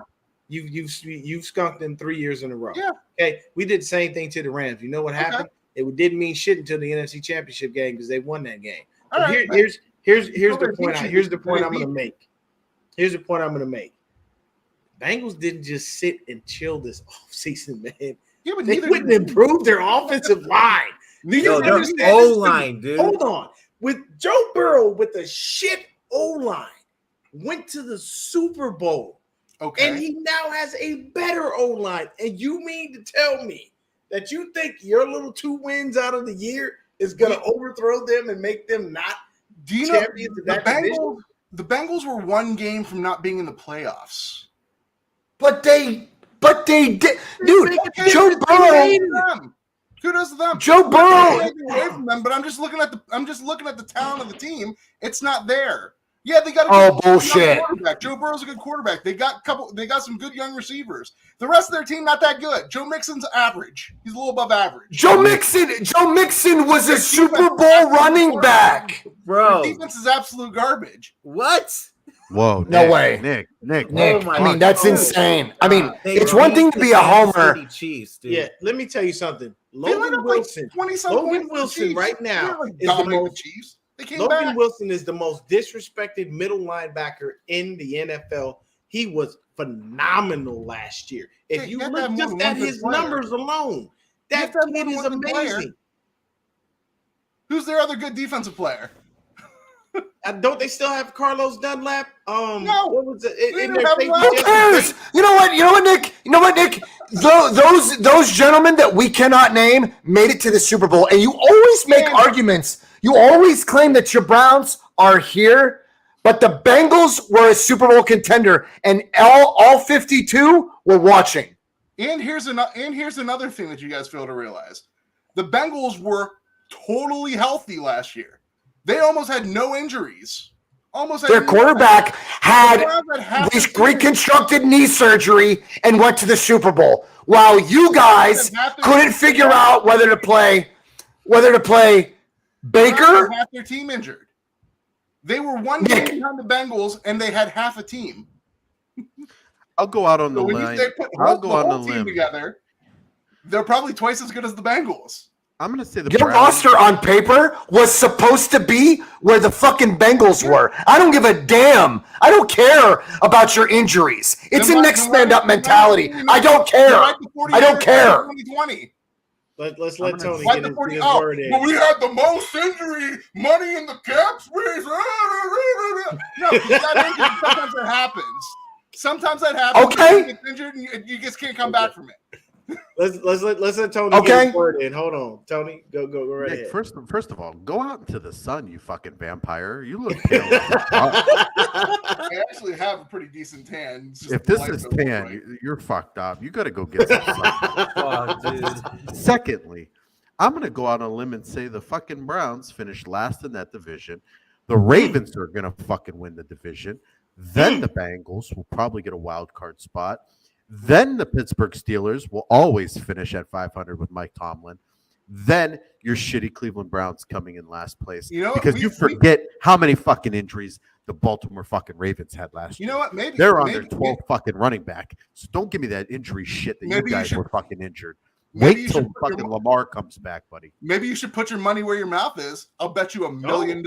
You've skunked them 3 years in a row. Yeah. Okay, we did the same thing to the Rams. You know what happened? It didn't mean shit until the NFC Championship game because they won that game. All But right, here's the Nobody point. beat you. Here's the point I'm Nobody going to make. Here's the point I'm going to make. Bengals didn't just sit and chill this offseason, man. Yeah, but They neither wouldn't did- improve their offensive line. Do you Yo, their understand this? O-line, dude. Hold on. With Joe Burrow with a shit O-line, went to the Super Bowl, Okay. and he now has a better O-line. And you mean to tell me that you think your little 2 wins out of the year is going to overthrow them and make them not Do you know champions of the that Bengals? division? The Bengals were 1 game from not being in the playoffs. But they did, dude. Okay, Joe Burrow. Kudos to them. Joe Burrow. Taking away from them, but I'm just looking at the talent of the team. It's not there. Yeah, they got a bullshit. quarterback. Joe Burrow's a good quarterback. They got some good young receivers. The rest of their team not that good. Joe Mixon's average. He's a little above average. Joe Mixon was a Super Bowl running back. Bro, Their defense is absolute garbage. what? Whoa, No Nick, way. Nick. Nick, Oh my I mean, that's God. insane. I mean, They it's one beat thing to the be a Kansas homer. City Chiefs, dude. Yeah, let me tell you something. They let Logan up like Wilson. 20-some Logan points to the Wilson Chiefs. right now They didn't, like, is the dominate most- the Chiefs. They came Logan back. Wilson is the most disrespected middle linebacker in the NFL. He was phenomenal last year. If Yeah, you you have to look have more just than at one good his player. numbers alone, You that have to have more kid than is one good player. amazing. Who's their other good defensive player? Don't they still have Carlos Dunlap? No. What was it? They In don't their have safety him. Who Jesse cares? Bates? You know what, Nick? Those gentlemen that we cannot name made it to the Super Bowl, and you always make arguments. You always claim that your Browns are here, but the Bengals were a Super Bowl contender, and all 52 were watching. And here's another thing that you guys fail to realize. The Bengals were totally healthy last year. They almost had no injuries. Their quarterback had reconstructed knee surgery and went to the Super Bowl, while you guys couldn't figure out whether to play Baker. Half their team injured. They were one game behind the Bengals, and they had half a team. I'll go out on the limb. I'll go on the limb together. They're probably twice as good as the Bengals. I'm going to say your roster on paper was supposed to be where the fucking Bengals were. I don't give a damn. I don't care about your injuries. It's a next stand up mentality. I don't care. I don't care. 2020. Let's let Tony get his word in. But we had the most injury money in the cap space. No, sometimes that happens. Sometimes that happens. Okay. You get injured and you just can't come back from it. Let's let Tony get his word in. Hold on, Tony, go right Nick, ahead. First of all, go out into the sun, you fucking vampire. You look pale. I actually have a pretty decent tan. If this is tan, you're fucked up. You got to go get some sun. Oh, dude. Secondly, I'm going to go out on a limb and say the fucking Browns finished last in that division. The Ravens are going to fucking win the division. Then the Bengals will probably get a wild card spot. Then the Pittsburgh Steelers will always finish at 500 with Mike Tomlin. Then your shitty Cleveland Browns coming in last place. Because you forget how many fucking injuries the Baltimore fucking Ravens had last year. You know what? Maybe they're on their 12th fucking running back. So don't give me that injury shit that you guys were fucking injured. Wait till fucking Lamar comes back, buddy. Maybe you should put your money where your mouth is. I'll bet you $1 million.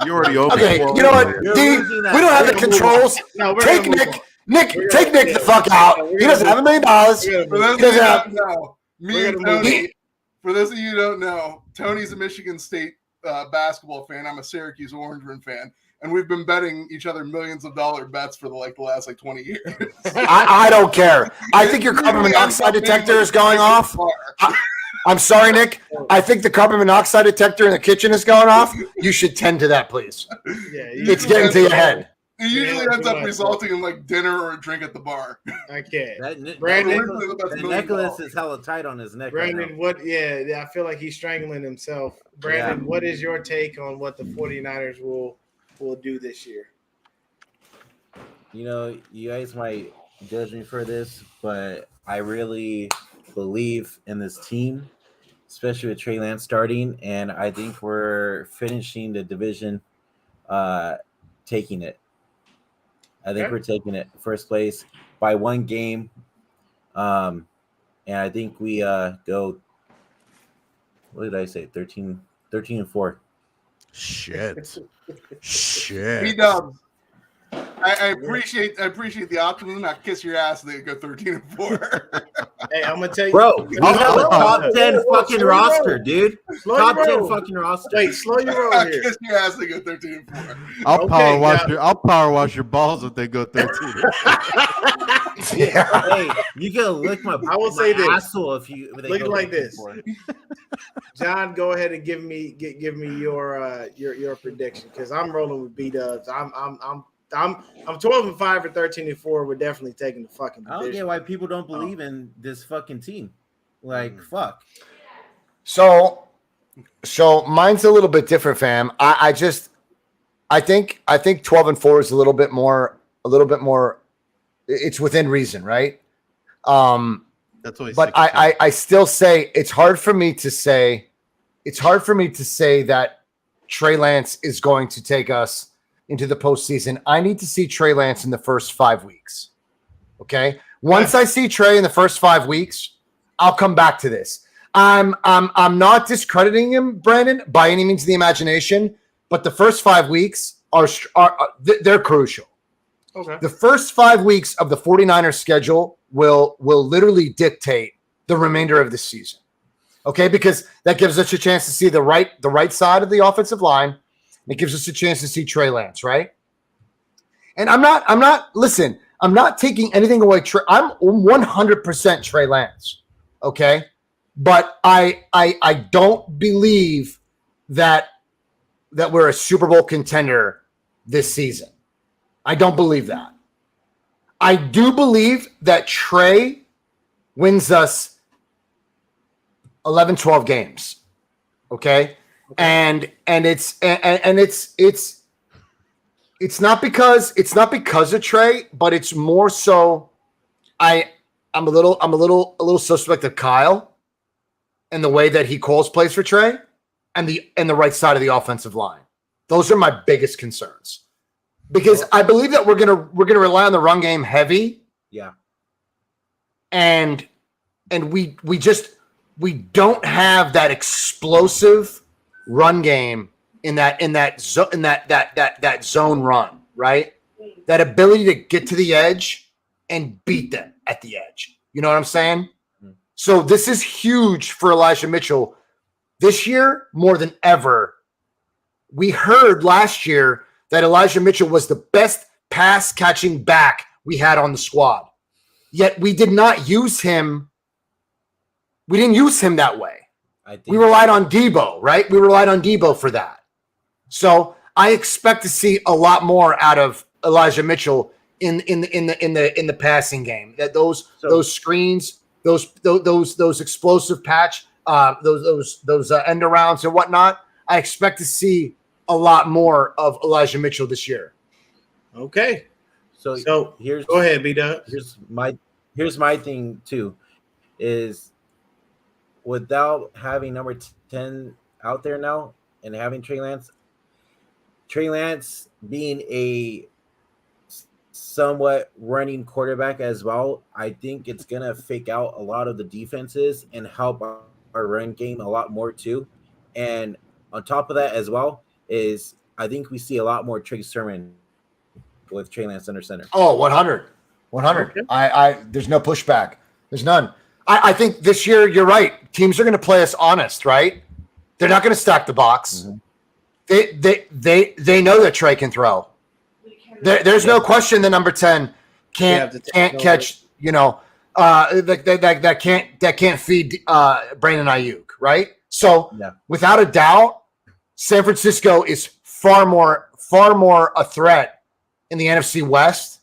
You already owe me. Okay, you know what, D? We don't have the controls. No, take Nick. Take Nick the fuck out. He doesn't have $1 million. For those of you who don't know, me and Tony. For those of you who don't know, Tony's a Michigan State basketball fan. I'm a Syracuse Orangemen fan, and we've been betting each other millions of dollar bets for the last 20 years. I don't care. I think your carbon monoxide detector is going off. I'm sorry, Nick. I think the carbon monoxide detector in the kitchen is going off. You should tend to that, please. Yeah, it's getting to your head. It usually ends up resulting in like dinner or a drink at the bar. I can't. Brandon, that necklace is hella tight on his neck. Brandon, right I feel like he's strangling himself. Brandon, what is your take on what the 49ers will do this year? You know, you guys might judge me for this, but I really believe in this team, especially with Trey Lance starting, and I think we're finishing the division taking it. I think we're taking it first place by one game. And I think we go, what did I say? 13-4. Shit. B-Dubs. I appreciate the optimism. I kiss your ass and they go 13-4. Hey, I'm gonna tell you, bro. We have a top 10 fucking roster, dude. Top 10 fucking roster. Wait, slow your roll I here. kiss your ass and they go 13-4. I'll power wash your balls if they go 13. Yeah. Hey, you can lick my. I will say this. Asshole if look like this. John, go ahead and give me your prediction because I'm rolling with B-Dubs. I'm 12-5 for 13-4. We're definitely taking the fucking division. I don't get why people don't believe in this fucking team. Like fuck. So mine's a little bit different, fam. I think 12-4 is a little bit more. It's within reason, right? That's always. But I still say it's hard for me to say that Trey Lance is going to take us into the postseason. I need to see Trey Lance in the first 5 weeks. Okay. Once I see Trey in the first 5 weeks, I'll come back to this. I'm not discrediting him, Brandon, by any means of the imagination, but the first 5 weeks they're crucial. Okay. The first 5 weeks of the 49ers schedule will literally dictate the remainder of the season. Okay, because that gives us a chance to see the right side of the offensive line. It gives us a chance to see Trey Lance, right? And I'm not taking anything away. I'm 100% Trey Lance, okay? But I don't believe that we're a Super Bowl contender this season. I don't believe that. I do believe that Trey wins us 11, 12 games, okay? and it's not because of Trey, but it's more so I'm a little suspect of Kyle and the way that he calls plays for Trey and the right side of the offensive line. Those are my biggest concerns. Because I believe that we're gonna rely on the run game heavy. Yeah. And we don't have that explosive run game in that zone run, right? That ability to get to the edge and beat them at the edge. You know what I'm saying? Mm-hmm. So this is huge for Elijah Mitchell this year more than ever. We heard last year that Elijah Mitchell was the best pass catching back we had on the squad. Yet we did not use him. We didn't use him that way. We relied on Debo, right? We relied on Debo for that. So I expect to see a lot more out of Elijah Mitchell in the passing game. That those screens, those explosive patch, those end arounds and whatnot. I expect to see a lot more of Elijah Mitchell this year. Okay. So go ahead, B-Dub. Here's my thing too, is without having number 10 out there now and having Trey Lance being a somewhat running quarterback as well, I think it's gonna fake out a lot of the defenses and help our run game a lot more too. And on top of that as well is I think we see a lot more Trey Sermon with Trey Lance under center. Oh, 100. Okay. I there's no pushback. There's none. I think this year, you're right. Teams are going to play us honest, right? They're not going to stack the box. Mm-hmm. They know that Trey can throw. There's no question the number 10 can't catch, that can't feed Brandon Ayuk, right? So without a doubt, San Francisco is far more a threat in the NFC West,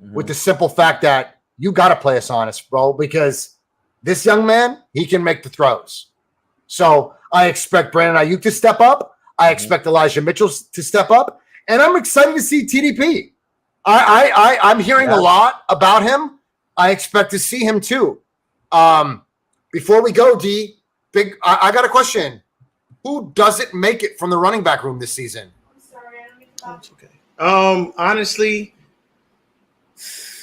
mm-hmm. with the simple fact that you got to play us honest, bro, because this young man, he can make the throws. So I expect Brandon Ayuk to step up. I expect Elijah Mitchell to step up, and I'm excited to see TDP. I'm hearing a lot about him. I expect to see him too. Before we go, D, I got a question. Who doesn't make it from the running back room this season? I'm sorry, I don't mean to laugh. Okay. Honestly,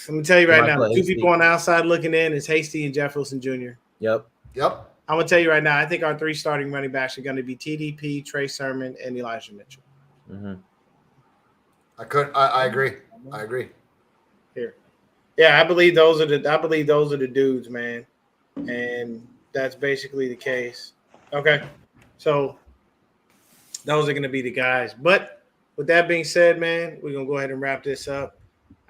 let me tell you right now, two people on the outside looking in is Hasty and Jeff Wilson Jr. Yep. I'm going to tell you right now, I think our 3 starting running backs are going to be TDP, Trey Sermon, and Elijah Mitchell. Mm-hmm. I agree. Here. Yeah, I believe those are the dudes, man. And that's basically the case. Okay. So those are going to be the guys. But with that being said, man, we're going to go ahead and wrap this up.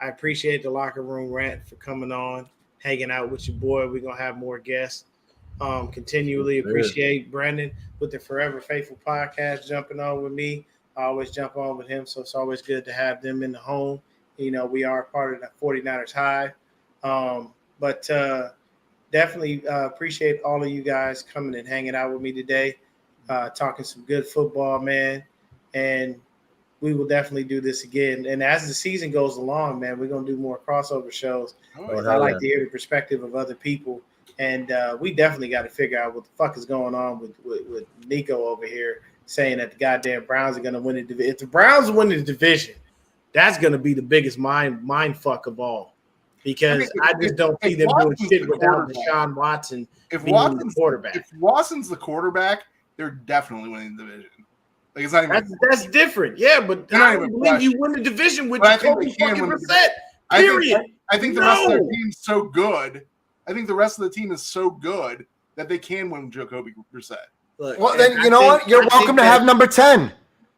I appreciate the Locker Room Rant for coming on, hanging out with your boy. We're going to have more guests. Continually appreciate Brandon with the Forever Faithful podcast jumping on with me. I always jump on with him, so it's always good to have them in the home. We are part of the 49ers High. But definitely appreciate all of you guys coming and hanging out with me today, talking some good football, man. And we will definitely do this again. And as the season goes along, man, we're going to do more crossover shows. I like to hear the perspective of other people. And we definitely got to figure out what the fuck is going on with Nico over here saying that the goddamn Browns are going to win the division. If the Browns win the division, that's going to be the biggest mind fuck of all. Because I just don't see them doing shit without Deshaun Watson being the quarterback. If Watson's the quarterback, they're definitely winning the division. Like it's not even that's different. Yeah, but I don't believe you win the division with Jacoby fucking Brissett. Period. I think the rest of their team's so good. I think the rest of the team is so good that they can win Jacoby Brissett. Look, well, then you know what? You're welcome to have number 10.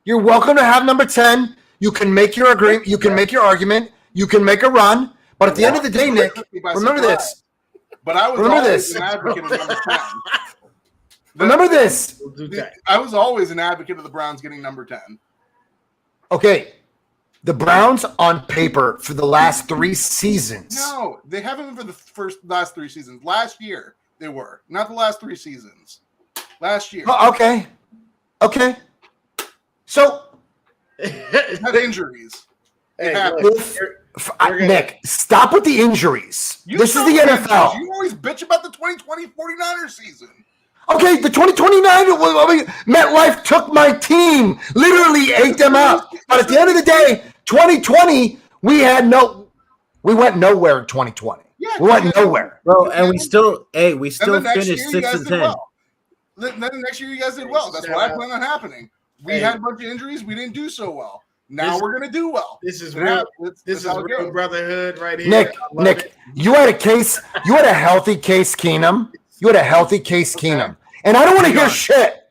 You're welcome to have number 10. You can make your agreement. You can make your argument. You can make a run. But at the end of the day, Nick, remember this. But I was always an advocate of number 10. Remember this. I was always an advocate of the Browns getting number 10. Okay. The Browns on paper for the last 3 seasons. No, they haven't been for the last 3 seasons. Last year they were. Not the last 3 seasons. Last year. Oh, okay. Okay. So, Had injuries. Hey, happened. look, if, gonna- Nick, stop with the injuries. This is the NFL. You always bitch about the 2020 49ers season. Okay, the 2029 MetLife took my team, literally ate them up. But at the end of the day, 2020, we went nowhere in 2020. Yeah, we went nowhere. Bro, and we still And the next finished year, you 6 guys and did 10. well. Then the next year, you guys did well. That's what I plan on happening. We Hey. had a bunch of injuries. We didn't do so well. Now This- we're going to do well. This is Yeah, real. that's This is how it real goes. brotherhood right here. Nick, I love Nick, it. you had a healthy Case Keenum. You had a healthy Case Keenum. And I don't want to hear Dion. shit.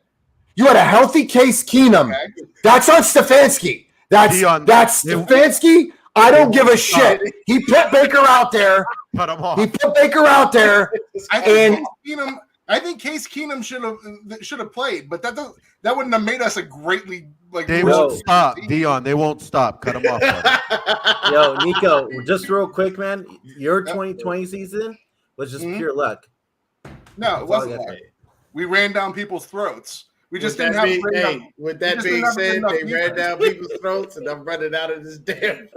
You had a healthy Case Keenum. Okay. That's on Stefanski. That's Dion, Stefanski. I don't give a won't stop. shit. He put Baker out there. Cut him off. He put Baker out there. And- I think Case Keenum should have played, but that wouldn't have made us a greatly like. They Yo. won't stop, Dion. They won't stop. Cut him off. brother. Yo, Nico, just real quick, man. Your 2020 season was just pure luck. No, it That's wasn't all I got. that. We ran down people's throats. We just With didn't that have being- great hey, enough- with that just being didn't have said, enough they ran defense. down people's throats, and I'm running out of this damn.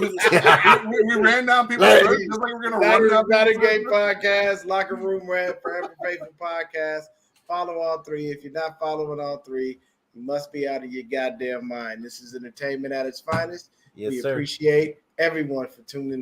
we ran down people's throats just like we're gonna run down Not a people's game throats. podcast, Locker Room Rant, Forever Faithful podcast. Follow all three. If you're not following all three, you must be out of your goddamn mind. This is entertainment at its finest. Yes, We sir. appreciate everyone for tuning